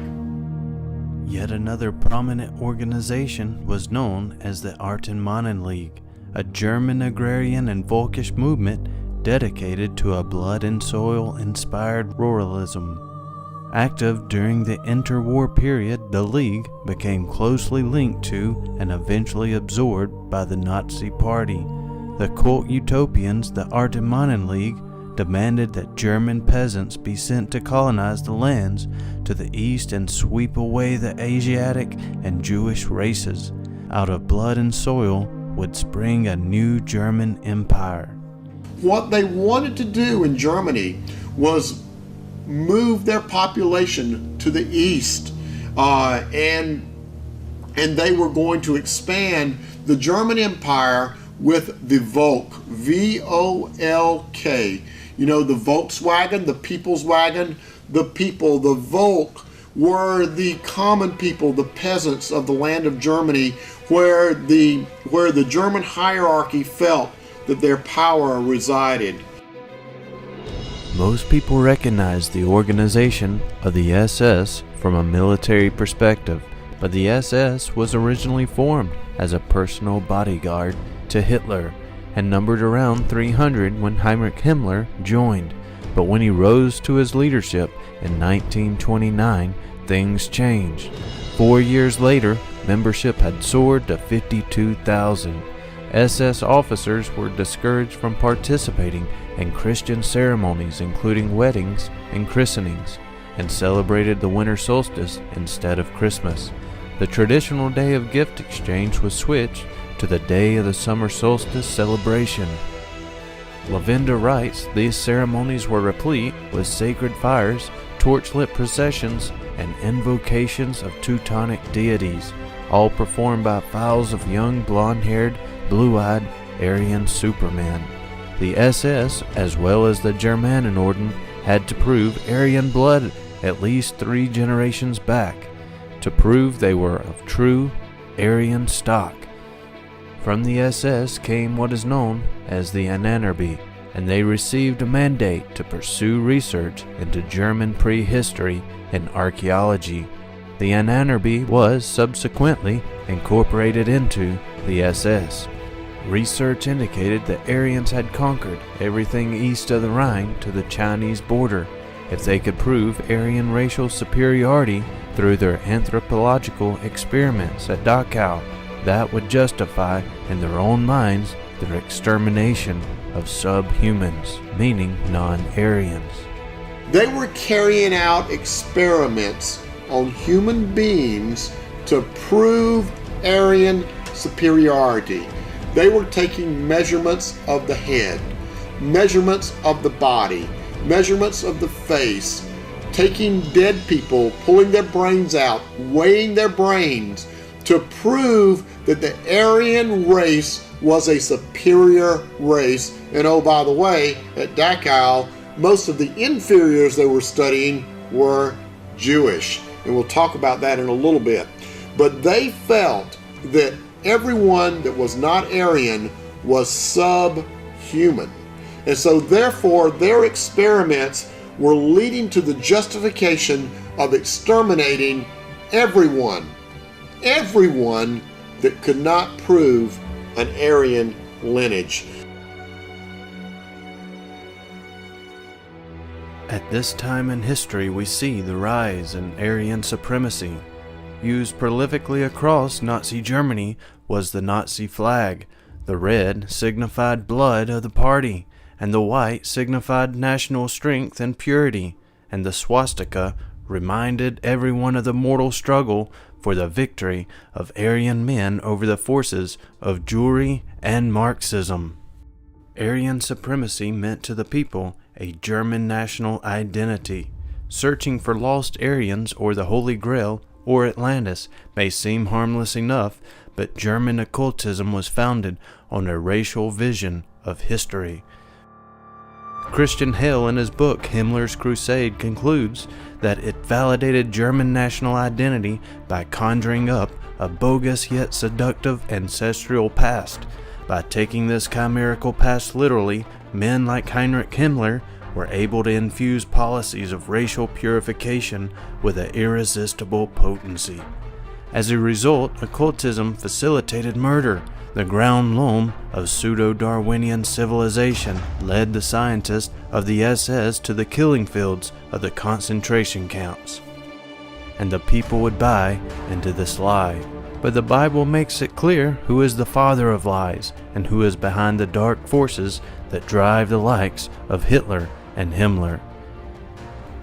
Yet another prominent organization was known as the Aryan-League, a German agrarian and Volkish movement dedicated to a blood and soil inspired ruralism. Active during the interwar period, the League became closely linked to and eventually absorbed by the Nazi Party. The cult utopians, the Aryan-League, demanded that German peasants be sent to colonize the lands to the east and sweep away the Asiatic and Jewish races. Out of blood and soil would spring a new German empire. What they wanted to do in Germany was move their population to the east, and they were going to expand the German Empire with the Volk, V-O-L-K. You know, the Volkswagen, the People's Wagon, the people, the Volk were the common people, the peasants of the land of Germany, where the German hierarchy felt that their power resided. Most people recognize the organization of the SS from a military perspective, but the SS was originally formed as a personal bodyguard to Hitler and numbered around 300 when Heinrich Himmler joined. But when he rose to his leadership in 1929, things changed. 4 years later, membership had soared to 52,000. SS officers were discouraged from participating in Christian ceremonies including weddings and christenings, and celebrated the winter solstice instead of Christmas. The traditional day of gift exchange was switched to the day of the summer solstice celebration. Lavenda writes these ceremonies were replete with sacred fires, torchlit processions, and invocations of Teutonic deities, all performed by files of young blonde-haired, blue-eyed Aryan supermen. The SS, as well as the Germanenorden, had to prove Aryan blood at least 3 generations back, to prove they were of true Aryan stock. From the SS came what is known as the Ananarby, and they received a mandate to pursue research into German prehistory and archaeology. The Ananarby was subsequently incorporated into the SS. research indicated that Aryans had conquered everything east of the Rhine to the Chinese border. If they could prove Aryan racial superiority through their anthropological experiments at Dachau, that would justify, in their own minds, their extermination of subhumans, meaning non-Aryans. They were carrying out experiments on human beings to prove Aryan superiority. They were taking measurements of the head, measurements of the body, measurements of the face, taking dead people, pulling their brains out, weighing their brains to prove that the Aryan race was a superior race. And oh, by the way, at Dachau, most of the inferiors they were studying were Jewish. And we'll talk about that in a little bit. But they felt that everyone that was not Aryan was subhuman. And so therefore their experiments were leading to the justification of exterminating everyone that could not prove an Aryan lineage. At this time in history, we see the rise in Aryan supremacy. Used prolifically across Nazi Germany was the Nazi flag. The red signified blood of the party, and the white signified national strength and purity, and the swastika reminded everyone of the mortal struggle for the victory of Aryan men over the forces of Jewry and Marxism. Aryan supremacy meant to the people a German national identity. Searching for lost Aryans or the Holy Grail or Atlantis may seem harmless enough, but German occultism was founded on a racial vision of history. Christian Hale, in his book Himmler's Crusade, concludes that it validated German national identity by conjuring up a bogus yet seductive ancestral past. By taking this chimerical past literally, men like Heinrich Himmler were able to infuse policies of racial purification with an irresistible potency. As a result, occultism facilitated murder. The ground loam of pseudo-Darwinian civilization led the scientists of the SS to the killing fields of the concentration camps. And the people would buy into this lie. But the Bible makes it clear who is the father of lies and who is behind the dark forces that drive the likes of Hitler and Himmler.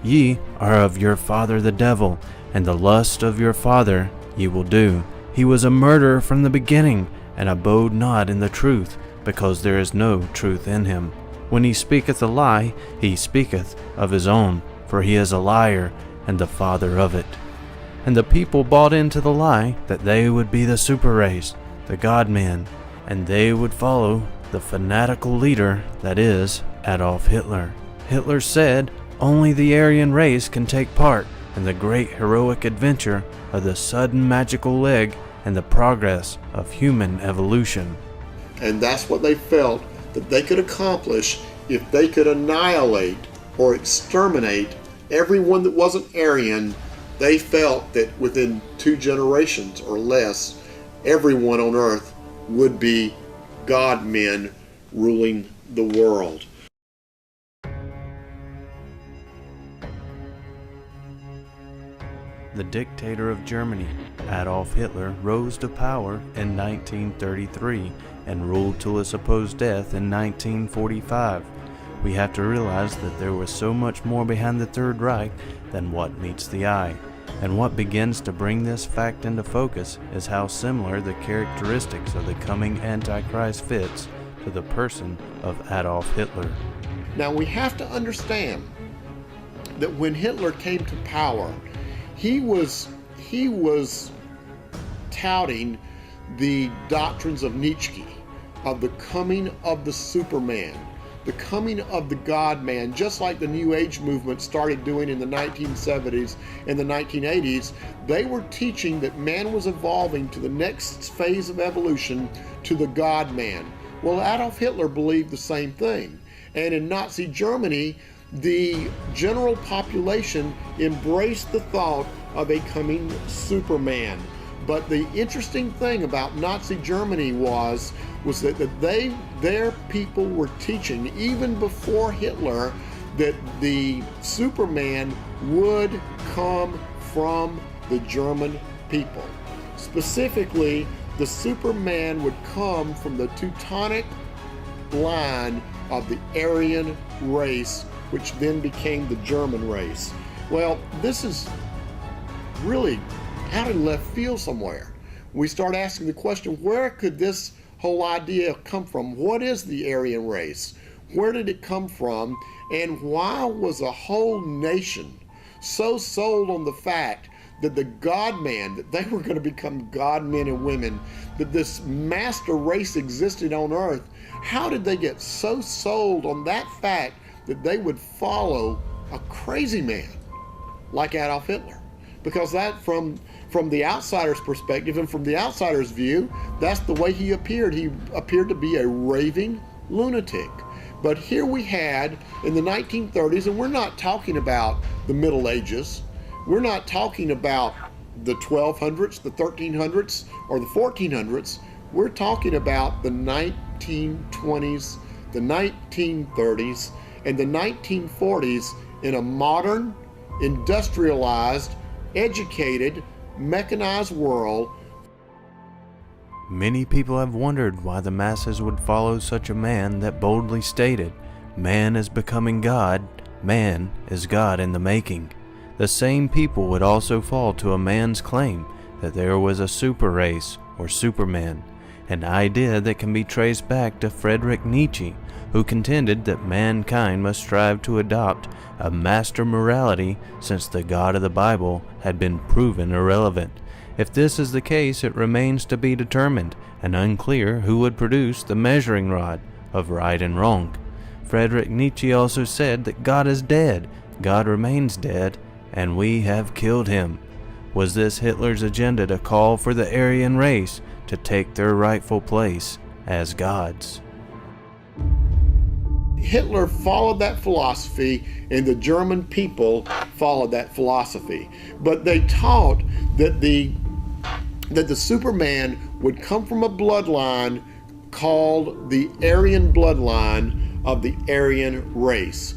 Ye are of your father the devil, and the lust of your father ye will do. He was a murderer from the beginning, and abode not in the truth, because there is no truth in him. When he speaketh a lie, he speaketh of his own, for he is a liar, and the father of it. And the people bought into the lie that they would be the super race, the God-men, and they would follow the fanatical leader that is Adolf Hitler. Hitler said only the Aryan race can take part in the great heroic adventure of the sudden magical leg and the progress of human evolution. And that's what they felt that they could accomplish if they could annihilate or exterminate everyone that wasn't Aryan. They felt that within 2 generations or less, everyone on earth would be God-men ruling the world. The dictator of Germany, Adolf Hitler, rose to power in 1933 and ruled till his supposed death in 1945. We have to realize that there was so much more behind the Third Reich than what meets the eye. And what begins to bring this fact into focus is how similar the characteristics of the coming Antichrist fits to the person of Adolf Hitler. Now we have to understand that when Hitler came to power, he was touting the doctrines of Nietzsche, of the coming of the Superman, the coming of the God-man, just like the New Age movement started doing in the 1970s and the 1980s. They were teaching that man was evolving to the next phase of evolution, to the God-man. Well, Adolf Hitler believed the same thing. And in Nazi Germany, the general population embraced the thought of a coming Superman. But the interesting thing about Nazi Germany was that their people were teaching, even before Hitler, that the Superman would come from the German people. Specifically, the Superman would come from the Teutonic line of the Aryan race, which then became the German race. Well, this is really out in left field somewhere. We start asking the question, where could this whole idea come from? What is the Aryan race? Where did it come from? And why was a whole nation so sold on the fact that the God-man, that they were going to become God-men and women, that this master race existed on earth? How did they get so sold on that fact that they would follow a crazy man like Adolf Hitler? Because that, from the outsider's perspective and from the outsider's view, that's the way he appeared. He appeared to be a raving lunatic. But here we had, in the 1930s, and we're not talking about the Middle Ages, we're not talking about the 1200s, the 1300s, or the 1400s, we're talking about the 1920s, the 1930s, and the 1940s in a modern, industrialized, educated, mechanized world. Many people have wondered why the masses would follow such a man that boldly stated, "Man is becoming God, man is God in the making." The same people would also fall to a man's claim that there was a super race or Superman, an idea that can be traced back to Friedrich Nietzsche, who contended that mankind must strive to adopt a master morality since the God of the Bible had been proven irrelevant. If this is the case, it remains to be determined and unclear who would produce the measuring rod of right and wrong. Friedrich Nietzsche also said that God is dead, God remains dead, and we have killed him. Was this Hitler's agenda to call for the Aryan race to take their rightful place as gods? Hitler followed that philosophy, and the German people followed that philosophy. But they taught that the Superman would come from a bloodline called the Aryan bloodline of the Aryan race.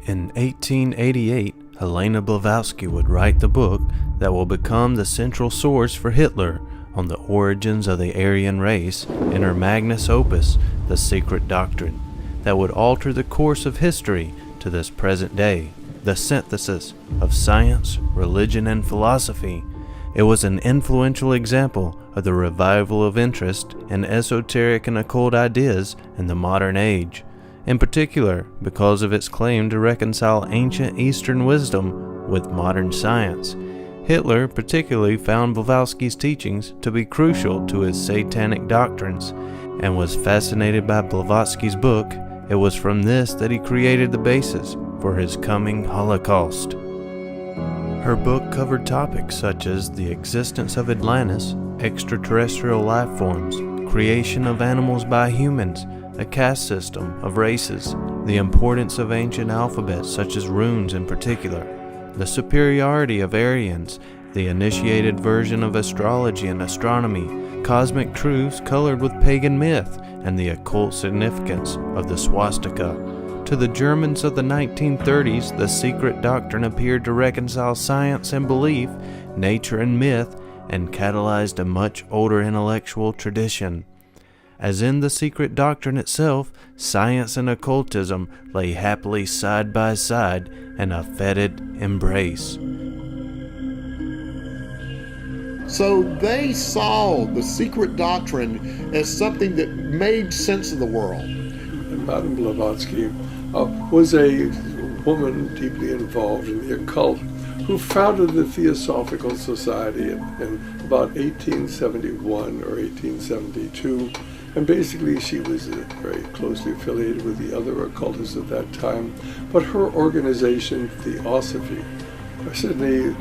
In 1888, Helena Blavatsky would write the book that will become the central source for Hitler on the origins of the Aryan race in her magnus opus, The Secret Doctrine, that would alter the course of history to this present day, the synthesis of science, religion, and philosophy. It was an influential example of the revival of interest in esoteric and occult ideas in the modern age, in particular because of its claim to reconcile ancient Eastern wisdom with modern science. Hitler particularly found Blavatsky's teachings to be crucial to his satanic doctrines and was fascinated by Blavatsky's book. It was from this that he created the basis for his coming Holocaust. Her book covered topics such as the existence of Atlantis, extraterrestrial life forms, creation of animals by humans, a caste system of races, the importance of ancient alphabets such as runes in particular, the superiority of Aryans, the initiated version of astrology and astronomy, cosmic truths colored with pagan myth, and the occult significance of the swastika. To the Germans of the 1930s, the secret doctrine appeared to reconcile science and belief, nature and myth, and catalyzed a much older intellectual tradition. As in the secret doctrine itself, science and occultism lay happily side by side in a fetid embrace. So they saw the secret doctrine as something that made sense of the world. And Madame Blavatsky was a woman deeply involved in the occult who founded the Theosophical Society in about 1871 or 1872. And basically she was very closely affiliated with the other occultists at that time. But her organization, Theosophy, certainly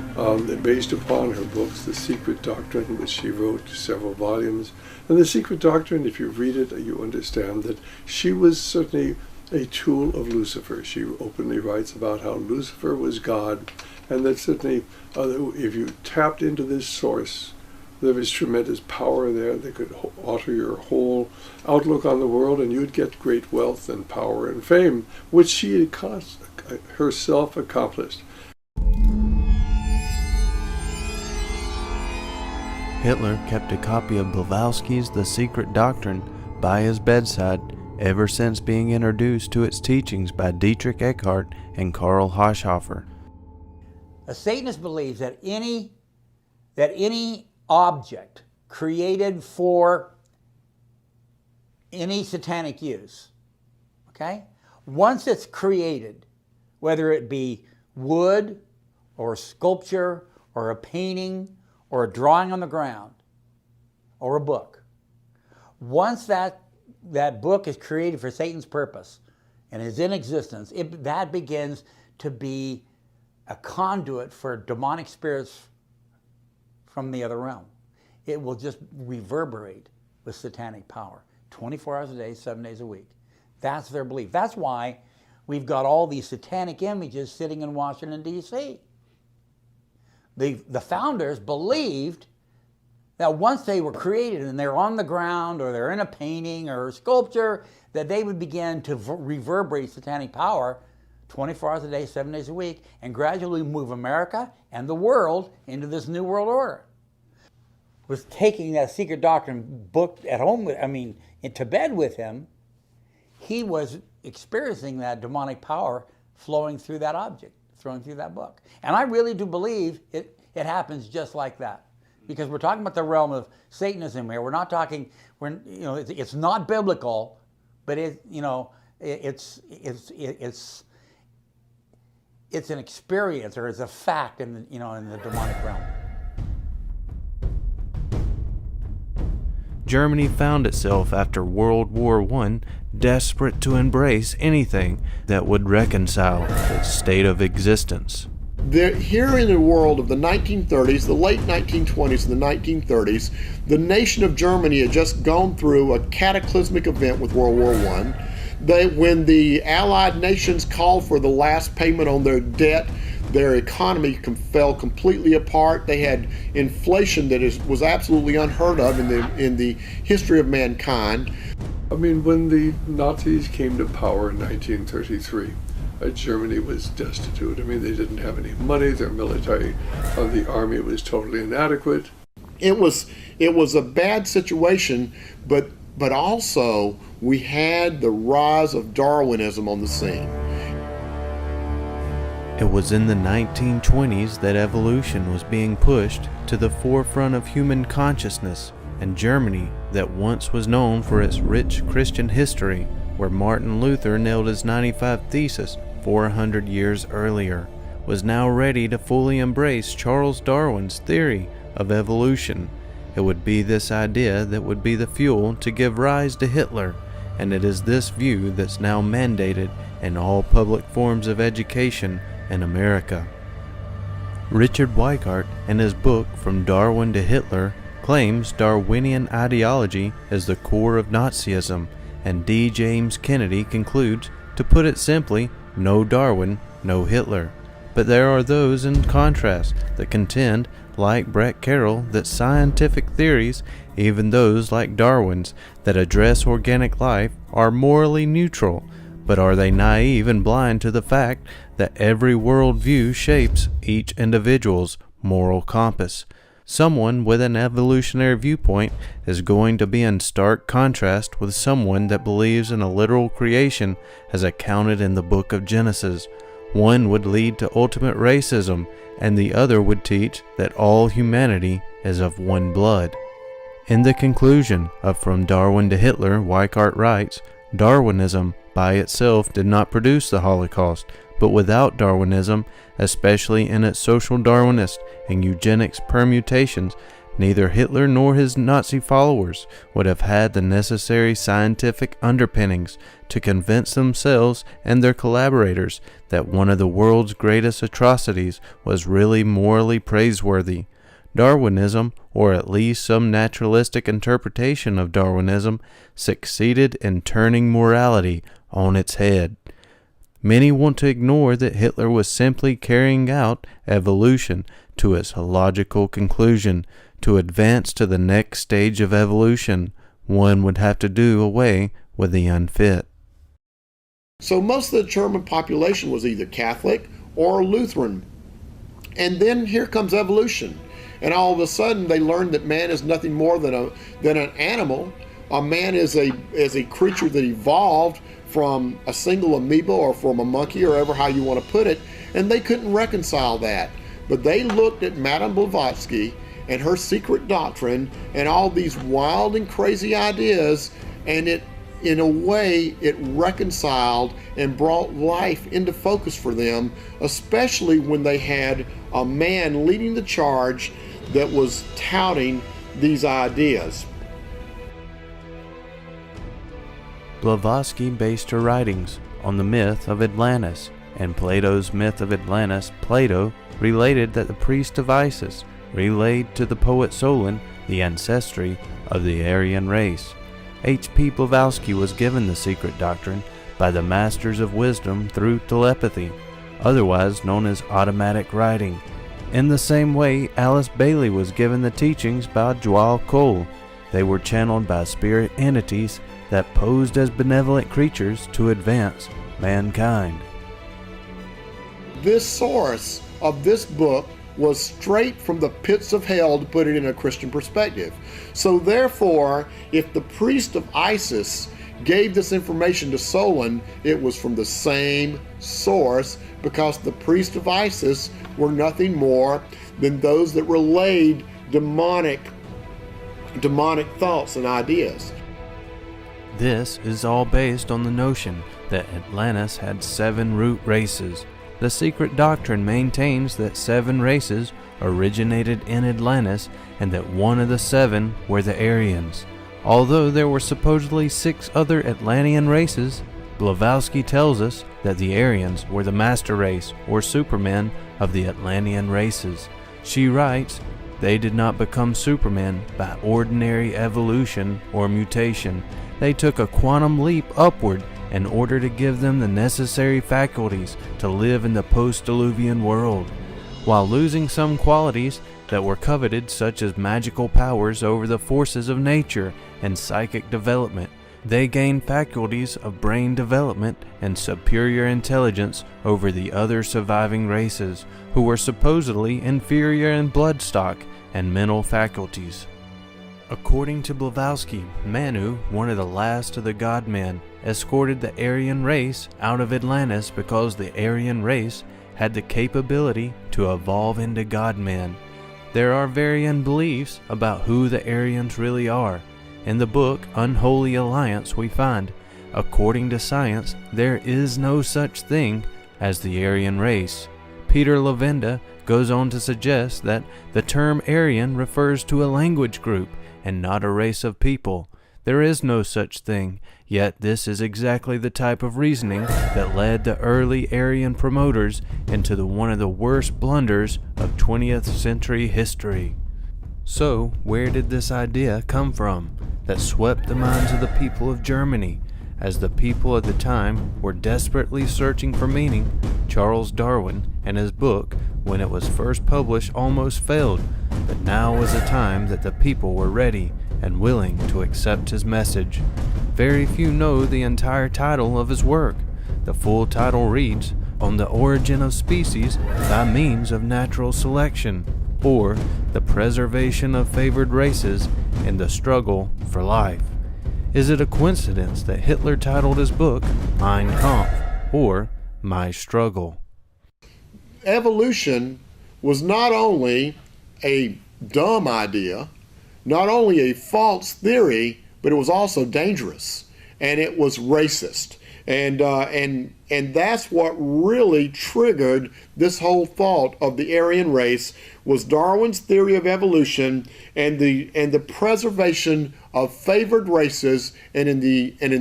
based upon her books, The Secret Doctrine, which she wrote several volumes. And The Secret Doctrine, if you read it, you understand that she was certainly a tool of Lucifer. She openly writes about how Lucifer was God, and that certainly if you tapped into this source There was tremendous power there that could alter your whole outlook on the world, and you'd get great wealth and power and fame, which she had herself accomplished. Hitler kept a copy of Blavatsky's The Secret Doctrine by his bedside ever since being introduced to its teachings by Dietrich Eckart and Karl Haushofer. A Satanist believes that any object created for any satanic use, okay? Once it's created, whether it be wood or sculpture or a painting or a drawing on the ground or a book, once that book is created for Satan's purpose and is in existence, that begins to be a conduit for demonic spirits from the other realm. It will just reverberate with satanic power, 24 hours a day, 7 days a week. That's their belief. That's why we've got all these satanic images sitting in Washington, D.C. The founders believed that once they were created and they're on the ground or they're in a painting or a sculpture, that they would begin to reverberate satanic power 24 hours a day, 7 days a week, and gradually move America and the world into this new world order. Was taking that Secret Doctrine book at home, into bed with him, he was experiencing that demonic power flowing through that object, flowing through that book. And I really do believe it happens just like that. Because we're talking about the realm of Satanism here. We're not talking, it's not biblical, but it's an experience, or it's a fact in the demonic realm. Germany found itself after World War I desperate to embrace anything that would reconcile its state of existence. Here in the world of the 1930s, the late 1920s and the 1930s, the nation of Germany had just gone through a cataclysmic event with World War I. When the Allied nations called for the last payment on their debt, their economy fell completely apart. They had inflation that was absolutely unheard of in the history of mankind. When the Nazis came to power in 1933, Germany was destitute. They didn't have any money. Their military, the army was totally inadequate. It was a bad situation, but also we had the rise of Darwinism on the scene. It was in the 1920s that evolution was being pushed to the forefront of human consciousness, and Germany, that once was known for its rich Christian history, where Martin Luther nailed his 95 Thesis 400 years earlier, was now ready to fully embrace Charles Darwin's theory of evolution. It would be this idea that would be the fuel to give rise to Hitler, and it is this view that's now mandated in all public forms of education in America. Richard Weikart, in his book From Darwin to Hitler, claims Darwinian ideology is the core of Nazism, and D. James Kennedy concludes, to put it simply, no Darwin, no Hitler. But there are those in contrast that contend, like Brett Carroll, that scientific theories, even those like Darwin's, that address organic life, are morally neutral. But are they naive and blind to the fact that every worldview shapes each individual's moral compass? Someone with an evolutionary viewpoint is going to be in stark contrast with someone that believes in a literal creation as accounted in the book of Genesis. One would lead to ultimate racism, and the other would teach that all humanity is of one blood. In the conclusion of From Darwin to Hitler, Weikart writes, Darwinism by itself did not produce the Holocaust, but without Darwinism, especially in its social Darwinist and eugenics permutations, neither Hitler nor his Nazi followers would have had the necessary scientific underpinnings to convince themselves and their collaborators that one of the world's greatest atrocities was really morally praiseworthy. Darwinism, or at least some naturalistic interpretation of Darwinism, succeeded in turning morality on its head. Many want to ignore that Hitler was simply carrying out evolution to its logical conclusion, to advance to the next stage of evolution, one would have to do away with the unfit. So most of the German population was either Catholic or Lutheran. And then here comes evolution. And all of a sudden they learned that man is nothing more than an animal. A man is a creature that evolved from a single amoeba or from a monkey, or ever how you want to put it, and they couldn't reconcile that. But they looked at Madame Blavatsky and her secret doctrine and all these wild and crazy ideas, and it, in a way, it reconciled and brought life into focus for them, especially when they had a man leading the charge that was touting these ideas. Blavatsky based her writings on the myth of Atlantis, and Plato's myth of Atlantis. Plato related that the priest of Isis relayed to the poet Solon the ancestry of the Aryan race. H.P. Blavatsky was given the secret doctrine by the masters of wisdom through telepathy, otherwise known as automatic writing. In the same way, Alice Bailey was given the teachings by Joao Cole. They were channeled by spirit entities that posed as benevolent creatures to advance mankind. This source of this book was straight from the pits of hell, to put it in a Christian perspective. So therefore, if the priest of Isis gave this information to Solon, it was from the same source, because the priests of Isis were nothing more than those that relayed demonic thoughts and ideas. This is all based on the notion that Atlantis had 7 root races. The secret doctrine maintains that 7 races originated in Atlantis, and that one of the 7 were the Aryans. Although there were supposedly 6 other Atlantean races, Blavatsky tells us that the Aryans were the master race, or supermen, of the Atlantean races. She writes, "They did not become supermen by ordinary evolution or mutation. They took a quantum leap upward in order to give them the necessary faculties to live in the post-Diluvian world. While losing some qualities that were coveted, such as magical powers over the forces of nature and psychic development, they gained faculties of brain development and superior intelligence over the other surviving races, who were supposedly inferior in blood stock and mental faculties." According to Blavatsky, Manu, one of the last of the god-men, escorted the Aryan race out of Atlantis because the Aryan race had the capability to evolve into god-men. There are varying beliefs about who the Aryans really are. In the book Unholy Alliance we find, according to science, there is no such thing as the Aryan race. Peter Levenda goes on to suggest that the term Aryan refers to a language group and not a race of people. There is no such thing, yet this is exactly the type of reasoning that led the early Aryan promoters into one of the worst blunders of 20th century history. So, where did this idea come from that swept the minds of the people of Germany? As the people at the time were desperately searching for meaning, Charles Darwin and his book, when it was first published, almost failed, but now was a time that the people were ready and willing to accept his message. Very few know the entire title of his work. The full title reads, "On the Origin of Species by Means of Natural Selection, or the Preservation of Favored Races in the Struggle for Life." Is it a coincidence that Hitler titled his book Mein Kampf, or My Struggle? Evolution was not only a dumb idea, not only a false theory, but it was also dangerous, and it was racist. And that's what really triggered this whole thought of the Aryan race, was Darwin's theory of evolution and the preservation of favored races, and in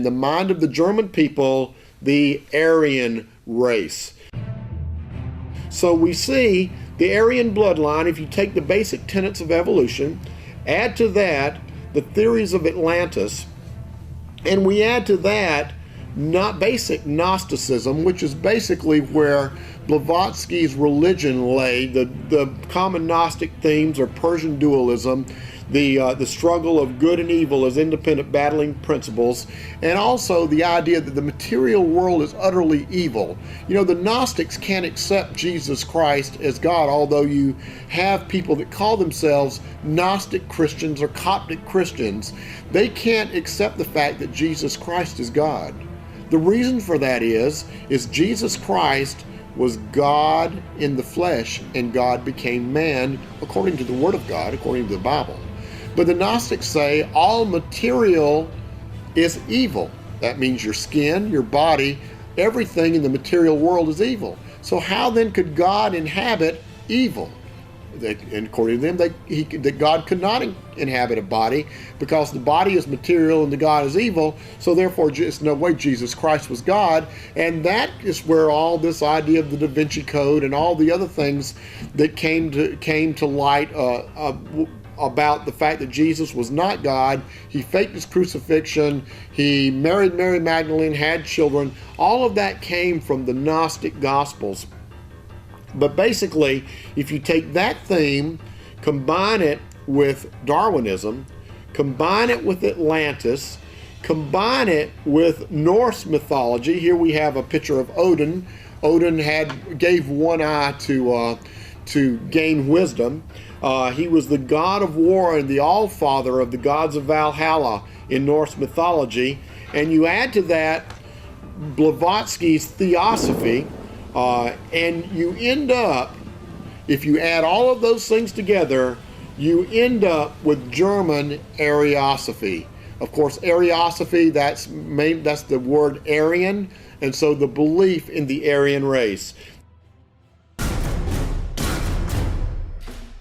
the mind of the German people, the Aryan race. So we see the Aryan bloodline. If you take the basic tenets of evolution, add to that the theories of Atlantis, and we add to that not basic Gnosticism, which is basically where Blavatsky's religion lay. The common Gnostic themes are Persian dualism, the struggle of good and evil as independent battling principles, and also the idea that the material world is utterly evil. You know, the Gnostics can't accept Jesus Christ as God, although you have people that call themselves Gnostic Christians or Coptic Christians. They can't accept the fact that Jesus Christ is God. The reason for that is Jesus Christ was God in the flesh, and God became man according to the Word of God, according to the Bible. But the Gnostics say all material is evil. That means your skin, your body, everything in the material world is evil. So how then could God inhabit evil? And according to them, that God could not inhabit a body, because the body is material and the God is evil. So therefore, there's no way Jesus Christ was God. And that is where all this idea of the Da Vinci Code and all the other things that came to light about the fact that Jesus was not God. He faked his crucifixion. He married Mary Magdalene, had children. All of that came from the Gnostic Gospels. But basically, if you take that theme, combine it with Darwinism, combine it with Atlantis, combine it with Norse mythology. Here we have a picture of Odin. Odin gave one eye to gain wisdom. He was the god of war and the all-father of the gods of Valhalla in Norse mythology. And you add to that Blavatsky's theosophy, and you end up, if you add all of those things together, you end up with German Ariosophy. Of course, Ariosophy, that's the word Aryan, and so the belief in the Aryan race.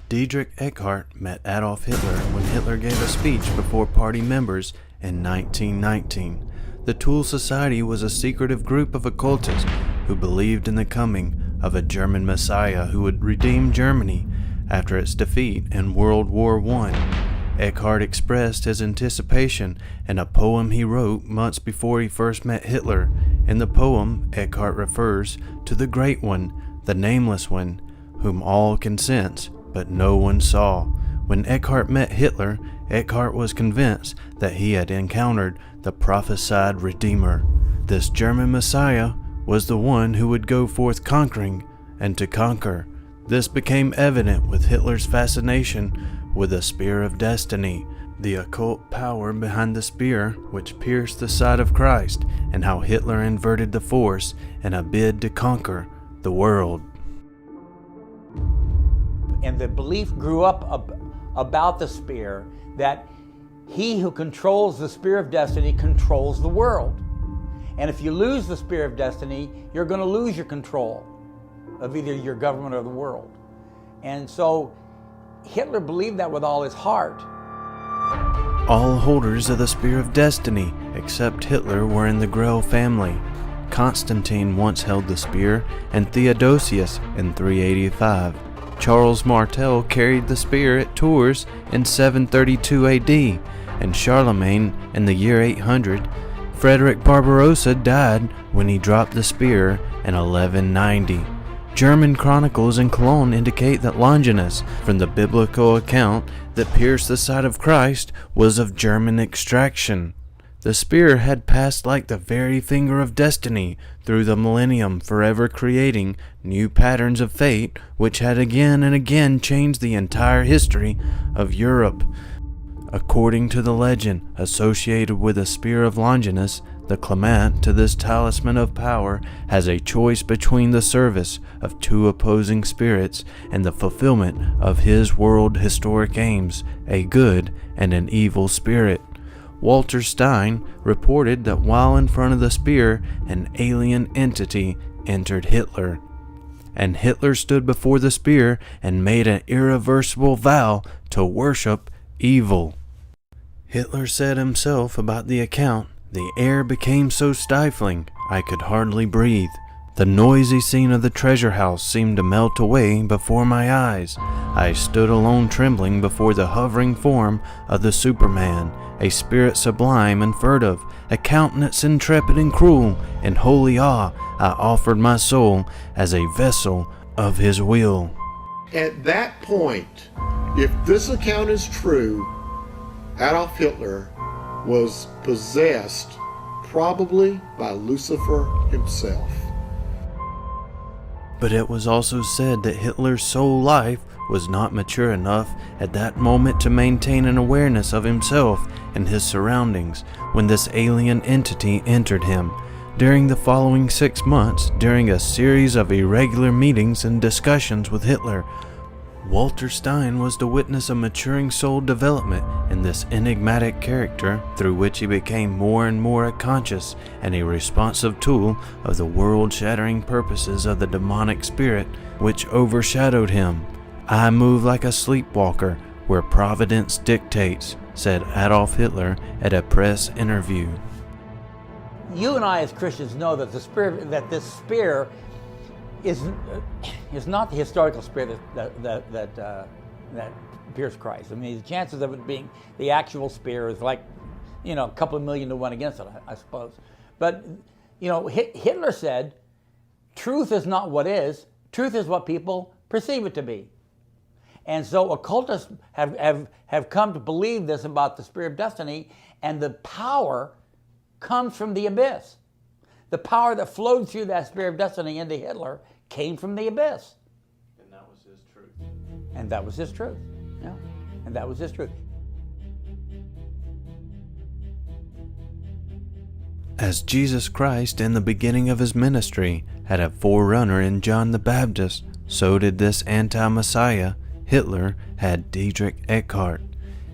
Dietrich Eckart met Adolf Hitler when Hitler gave a speech before party members in 1919. The Tool Society was a secretive group of occultists who believed in the coming of a German Messiah who would redeem Germany after its defeat in World War I. Eckart expressed his anticipation in a poem he wrote months before he first met Hitler. In the poem, Eckart refers to the Great One, the Nameless One, whom all can sense, but no one saw. When Eckart met Hitler, Eckart was convinced that he had encountered the prophesied Redeemer. This German Messiah was the one who would go forth conquering and to conquer. This became evident with Hitler's fascination with the Spear of Destiny, the occult power behind the spear which pierced the side of Christ, and how Hitler inverted the force in a bid to conquer the world. And the belief grew up about the spear that he who controls the Spear of Destiny controls the world. And if you lose the Spear of Destiny, you're going to lose your control of either your government or the world. And so Hitler believed that with all his heart. All holders of the Spear of Destiny, except Hitler, were in the Grell family. Constantine once held the spear, and Theodosius in 385. Charles Martel carried the spear at Tours in 732 AD, and Charlemagne in the year 800. Frederick Barbarossa died when he dropped the spear in 1190. German chronicles in Cologne indicate that Longinus, from the biblical account that pierced the side of Christ, was of German extraction. The spear had passed like the very finger of destiny through the millennium, forever creating new patterns of fate which had again and again changed the entire history of Europe. According to the legend associated with the spear of Longinus, the claimant to this talisman of power has a choice between the service of two opposing spirits and the fulfillment of his world historic aims, a good and an evil spirit. Walter Stein reported that while in front of the spear, an alien entity entered Hitler. And Hitler stood before the spear and made an irreversible vow to worship evil. Hitler said himself about the account, "The air became so stifling, I could hardly breathe. The noisy scene of the treasure house seemed to melt away before my eyes. I stood alone trembling before the hovering form of the Superman, a spirit sublime and furtive, a countenance intrepid and cruel. In holy awe I offered my soul as a vessel of his will. At that point, if this account is true, Adolf Hitler was possessed probably by Lucifer himself. But it was also said that Hitler's soul life was not mature enough at that moment to maintain an awareness of himself and his surroundings when this alien entity entered him. During the following 6 months, during a series of irregular meetings and discussions with Hitler, Walter Stein was to witness a maturing soul development in this enigmatic character, through which he became more and more a conscious and a responsive tool of the world-shattering purposes of the demonic spirit which overshadowed him. "I move like a sleepwalker where providence dictates," said Adolf Hitler at a press interview. You and I as Christians know that this spear is not the historical spirit that pierced Christ. I mean, the chances of it being the actual spear is like, a couple of million to 1 against it, I suppose. But, Hitler said, truth is not what is, truth is what people perceive it to be. And so occultists have come to believe this about the spear of destiny, and the power comes from the abyss. The power that flowed through that spear of destiny into Hitler came from the abyss. And that was his truth. And that was his truth. Yeah. And that was his truth. As Jesus Christ in the beginning of his ministry had a forerunner in John the Baptist, so did this anti-Messiah, Hitler, had Dietrich Eckhart.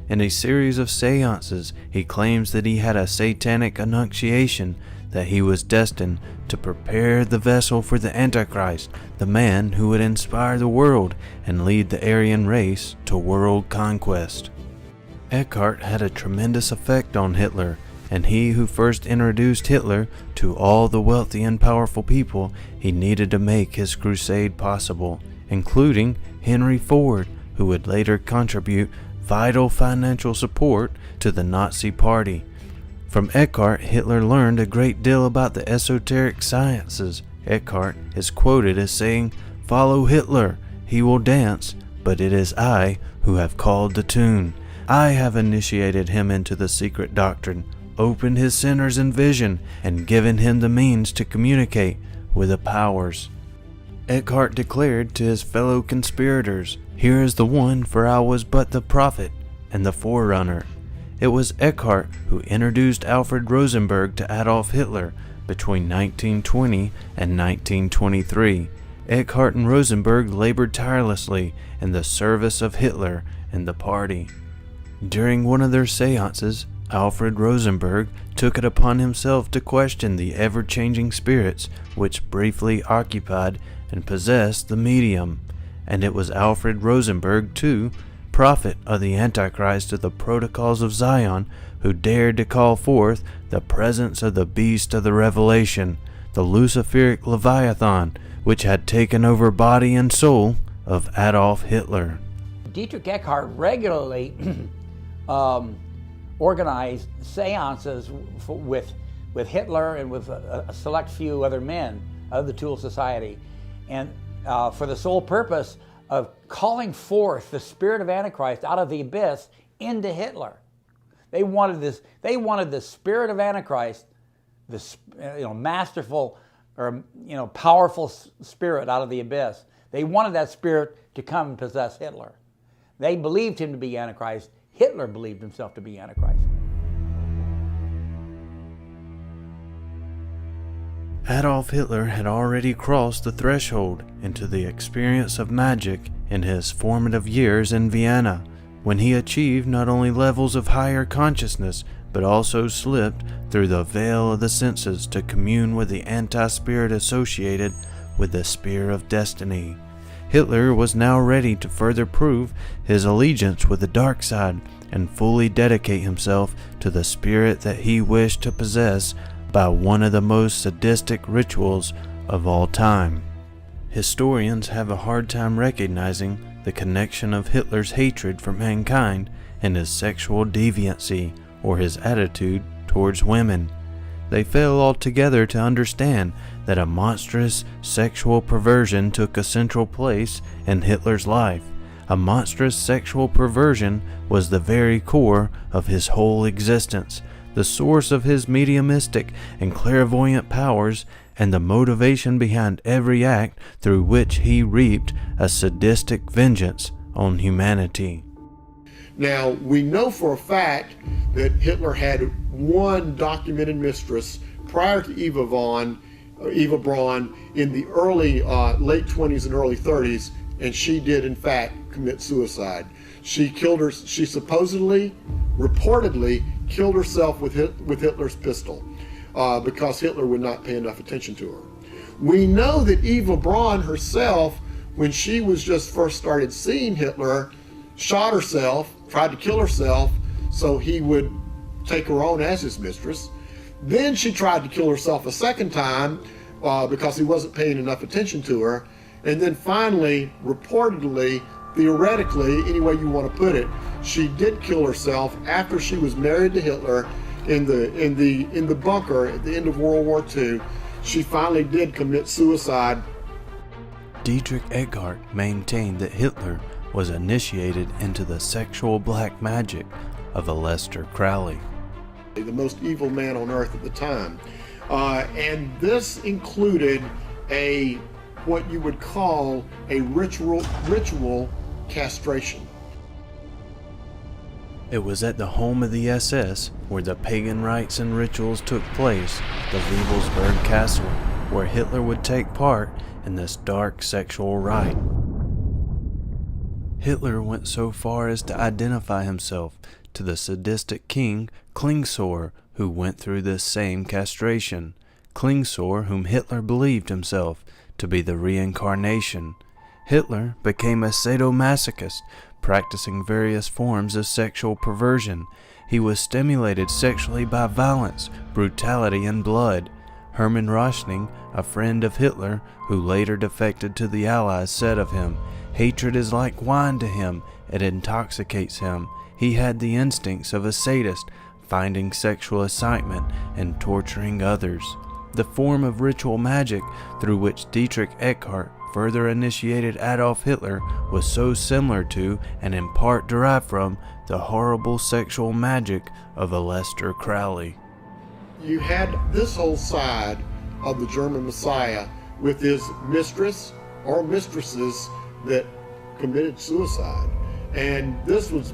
In a series of seances, he claims that he had a satanic annunciation that he was destined to prepare the vessel for the Antichrist, the man who would inspire the world and lead the Aryan race to world conquest. Eckhart had a tremendous effect on Hitler, and he who first introduced Hitler to all the wealthy and powerful people he needed to make his crusade possible, including Henry Ford, who would later contribute vital financial support to the Nazi Party. From Eckhart, Hitler learned a great deal about the esoteric sciences. Eckhart is quoted as saying, "Follow Hitler, he will dance, but it is I who have called the tune. I have initiated him into the secret doctrine, opened his sinners in vision, and given him the means to communicate with the powers." Eckhart declared to his fellow conspirators, "Here is the one, for I was but the prophet and the forerunner." It was Eckhart who introduced Alfred Rosenberg to Adolf Hitler between 1920 and 1923. Eckhart and Rosenberg labored tirelessly in the service of Hitler and the party. During one of their seances, Alfred Rosenberg took it upon himself to question the ever-changing spirits which briefly occupied and possessed the medium, and it was Alfred Rosenberg, too, prophet of the Antichrist of the Protocols of Zion, who dared to call forth the presence of the beast of the Revelation, the Luciferic Leviathan, which had taken over body and soul of Adolf Hitler. Dietrich Eckhart regularly organized seances with Hitler and with a select few other men of the Tool Society, and for the sole purpose of calling forth the spirit of Antichrist out of the abyss into Hitler. They wanted this. They wanted the spirit of Antichrist, this masterful or powerful spirit out of the abyss. They wanted that spirit to come and possess Hitler. They believed him to be Antichrist. Hitler believed himself to be Antichrist. Adolf Hitler had already crossed the threshold into the experience of magic in his formative years in Vienna, when he achieved not only levels of higher consciousness, but also slipped through the veil of the senses to commune with the anti-spirit associated with the spear of destiny. Hitler was now ready to further prove his allegiance with the dark side and fully dedicate himself to the spirit that he wished to possess by one of the most sadistic rituals of all time. Historians have a hard time recognizing the connection of Hitler's hatred for mankind and his sexual deviancy, or his attitude towards women. They fail altogether to understand that a monstrous sexual perversion took a central place in Hitler's life. A monstrous sexual perversion was the very core of his whole existence, the source of his mediumistic and clairvoyant powers, and the motivation behind every act through which he reaped a sadistic vengeance on humanity. Now, we know for a fact that Hitler had one documented mistress prior to Eva Braun in the late 20s and early 30s, and she did in fact commit suicide. She supposedly, reportedly, killed herself with Hitler's pistol because Hitler would not pay enough attention to her. We know that Eva Braun herself, when she was just first started seeing Hitler, shot herself, tried to kill herself so he would take her on as his mistress. Then she tried to kill herself a second time because he wasn't paying enough attention to her. And then finally, reportedly, theoretically, any way you want to put it, she did kill herself after she was married to Hitler in the bunker at the end of World War II. She finally did commit suicide. Dietrich Eckhart maintained that Hitler was initiated into the sexual black magic of Aleister Crowley, the most evil man on earth at the time. And this included what you would call a ritual castration. It was at the home of the SS where the pagan rites and rituals took place, the Liebelsberg Castle, where Hitler would take part in this dark sexual rite. Hitler went so far as to identify himself to the sadistic king Klingsor, who went through this same castration. Klingsor, whom Hitler believed himself to be the reincarnation. Hitler became a sadomasochist, practicing various forms of sexual perversion. He was stimulated sexually by violence, brutality, and blood. Hermann Röchning, a friend of Hitler who later defected to the Allies, said of him, "Hatred is like wine to him, it intoxicates him. He had the instincts of a sadist, finding sexual excitement and torturing others." The form of ritual magic through which Dietrich Eckhart further initiated Adolf Hitler was so similar to, and in part derived from, the horrible sexual magic of Aleister Crowley. You had this whole side of the German Messiah with his mistress or mistresses that committed suicide. And this is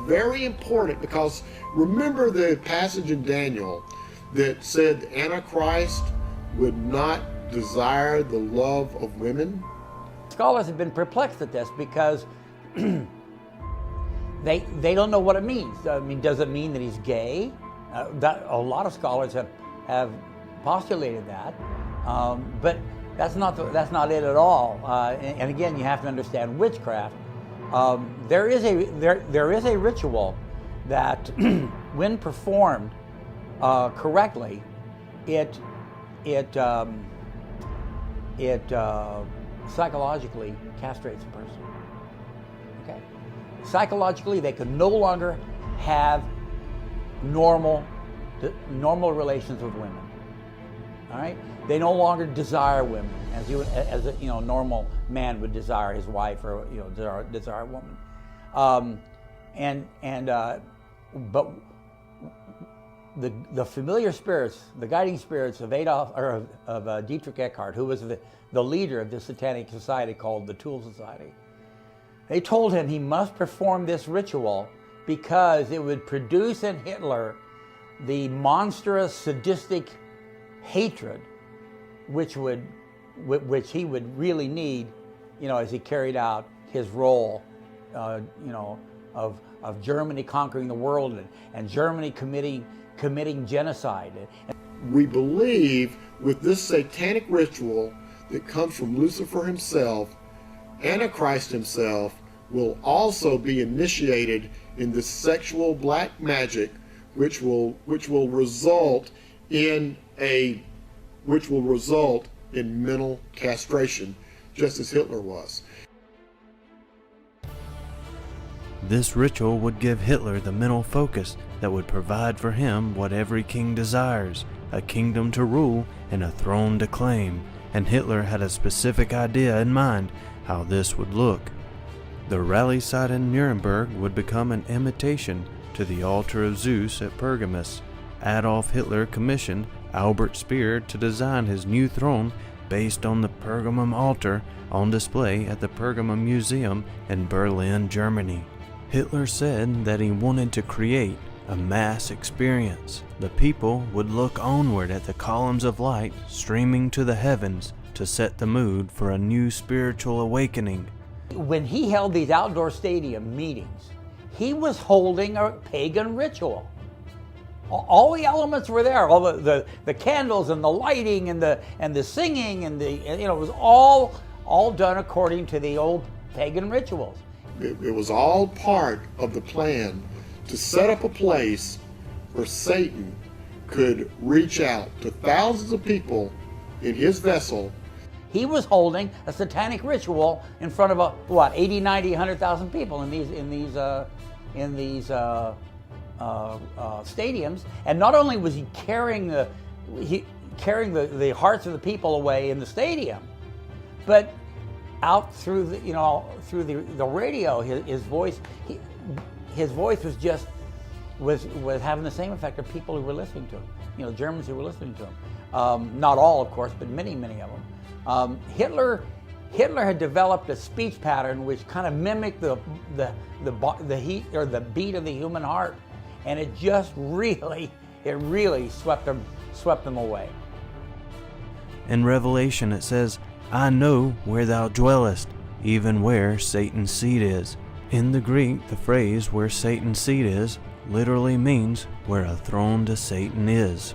very important because remember the passage in Daniel that said the Antichrist would not desire the love of women? Scholars have been perplexed at this because they don't know what it means. I mean, does it mean that he's gay? A lot of scholars have postulated that, but that's not it at all. And again, you have to understand witchcraft. There is a ritual that, when performed correctly, it psychologically castrates a person. Okay, psychologically, they could no longer have normal relations with women. All right, they no longer desire women as a normal man would desire his wife, or desire a woman. But the familiar spirits, the guiding spirits of Dietrich Eckhart, who was the leader of this satanic society called the Tool Society, they told him he must perform this ritual because it would produce in Hitler the monstrous, sadistic hatred which he would really need, as he carried out his role, of Germany conquering the world and Germany committing genocide. We believe with this satanic ritual that comes from Lucifer himself, Antichrist himself will also be initiated in this sexual black magic, which will result in mental castration, just as Hitler was. This ritual would give Hitler the mental focus that would provide for him what every king desires, a kingdom to rule and a throne to claim, and Hitler had a specific idea in mind how this would look. The rally site in Nuremberg would become an imitation to the altar of Zeus at Pergamus. Adolf Hitler commissioned Albert Speer to design his new throne based on the Pergamum altar on display at the Pergamum Museum in Berlin, Germany. Hitler said that he wanted to create a mass experience. The people would look onward at the columns of light streaming to the heavens to set the mood for a new spiritual awakening. When he held these outdoor stadium meetings, he was holding a pagan ritual. All the elements were there, all the candles and the lighting and the singing and it was all done according to the old pagan rituals. It was all part of the plan to set up a place where Satan could reach out to thousands of people in his vessel. He was holding a satanic ritual in front of 80, 90, 100,000 people in these stadiums, and not only was he carrying the hearts of the people away in the stadium, but out through the radio, his voice was having the same effect of people who were listening to him. Germans who were listening to him. Not all, of course, but many of them. Hitler had developed a speech pattern which kind of mimicked the heat or the beat of the human heart, and it just really swept them away. In Revelation it says, "I know where thou dwellest, even where Satan's seat is." In the Greek, the phrase "where Satan's seat is" literally means where a throne to Satan is.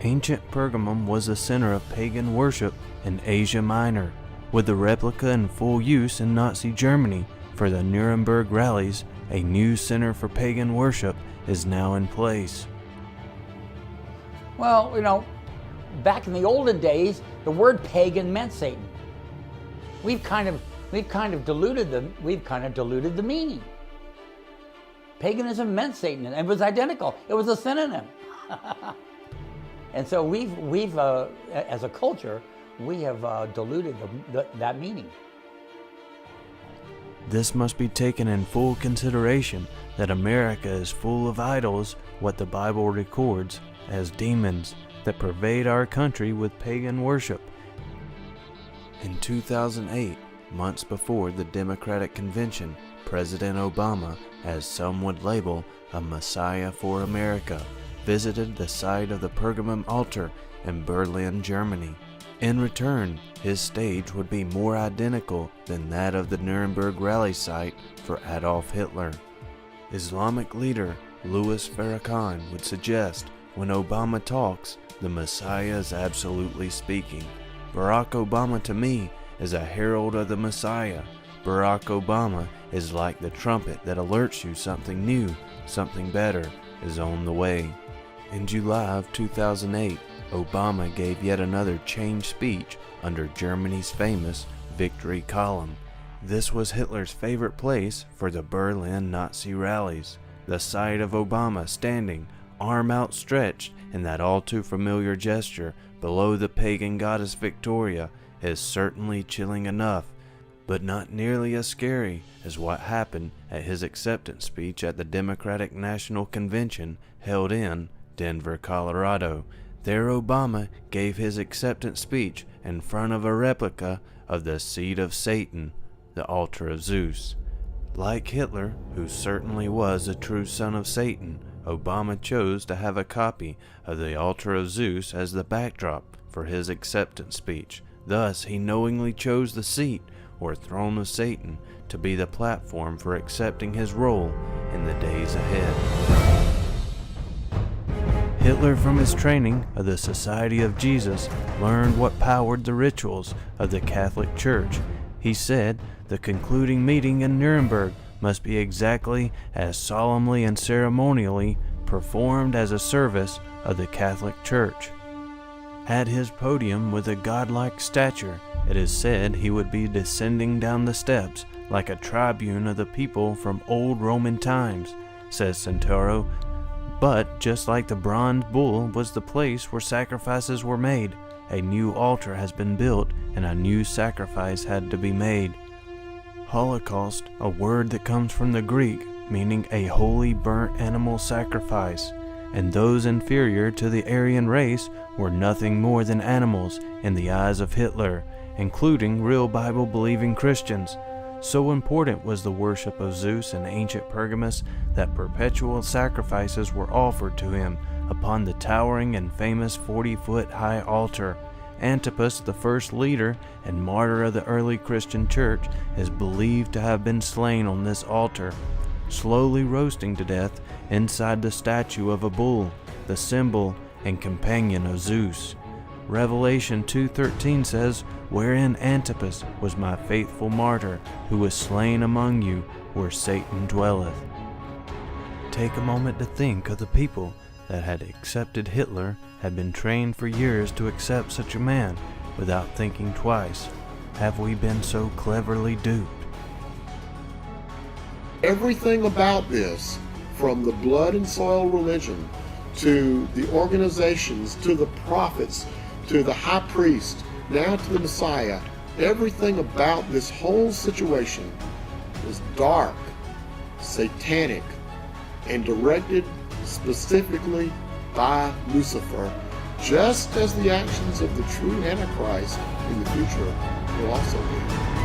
Ancient Pergamum was the center of pagan worship in Asia Minor, with the replica in full use in Nazi Germany for the Nuremberg rallies. A new center for pagan worship is now in place. Well, back in the olden days, the word pagan meant Satan. We've kind of diluted the meaning. Paganism meant Satan, and it was identical. It was a synonym. And so we've as a culture, we have diluted that meaning. This must be taken in full consideration that America is full of idols, what the Bible records as demons, that pervade our country with pagan worship. In 2008, months before the Democratic Convention, President Obama, as some would label a Messiah for America, visited the site of the Pergamum altar in Berlin, Germany. In return, his stage would be more identical than that of the Nuremberg rally site for Adolf Hitler. Islamic leader Louis Farrakhan would suggest when Obama talks, the Messiah is absolutely speaking. Barack Obama to me is a herald of the Messiah. Barack Obama is like the trumpet that alerts you something new, something better is on the way. In July of 2008, Obama gave yet another change speech under Germany's famous Victory Column. This was Hitler's favorite place for the Berlin Nazi rallies. The sight of Obama standing, arm outstretched, in that all too familiar gesture below the pagan goddess Victoria is certainly chilling enough, but not nearly as scary as what happened at his acceptance speech at the Democratic National Convention held in Denver, Colorado. There Obama gave his acceptance speech in front of a replica of the seat of Satan, the altar of Zeus. Like Hitler, who certainly was a true son of Satan, Obama chose to have a copy of the altar of Zeus as the backdrop for his acceptance speech. Thus, he knowingly chose the seat, or throne of Satan, to be the platform for accepting his role in the days ahead. Hitler, from his training of the Society of Jesus, learned what powered the rituals of the Catholic Church. He said the concluding meeting in Nuremberg must be exactly as solemnly and ceremonially performed as a service of the Catholic Church. At his podium with a godlike stature, it is said he would be descending down the steps like a tribune of the people from old Roman times. Says Santoro, But just like the bronze bull was the place where sacrifices were made, a new altar has been built and a new sacrifice had to be made. Holocaust, a word that comes from the Greek, meaning a holy burnt animal sacrifice, and those inferior to the Aryan race were nothing more than animals in the eyes of Hitler, including real Bible-believing Christians. So important was the worship of Zeus in ancient Pergamus that perpetual sacrifices were offered to him upon the towering and famous 40-foot high altar. Antipas, the first leader and martyr of the early Christian church, is believed to have been slain on this altar, slowly roasting to death inside the statue of a bull, the symbol and companion of Zeus. Revelation 2:13 says, "Wherein Antipas was my faithful martyr, who was slain among you, where Satan dwelleth." Take a moment to think of the people that had accepted Hitler, had been trained for years to accept such a man without thinking twice. Have we been so cleverly duped? Everything about this, from the blood and soil religion, to the organizations, to the prophets, to the high priest, now to the Messiah, everything about this whole situation is dark, satanic, and directed specifically by Lucifer, just as the actions of the true Antichrist in the future will also be.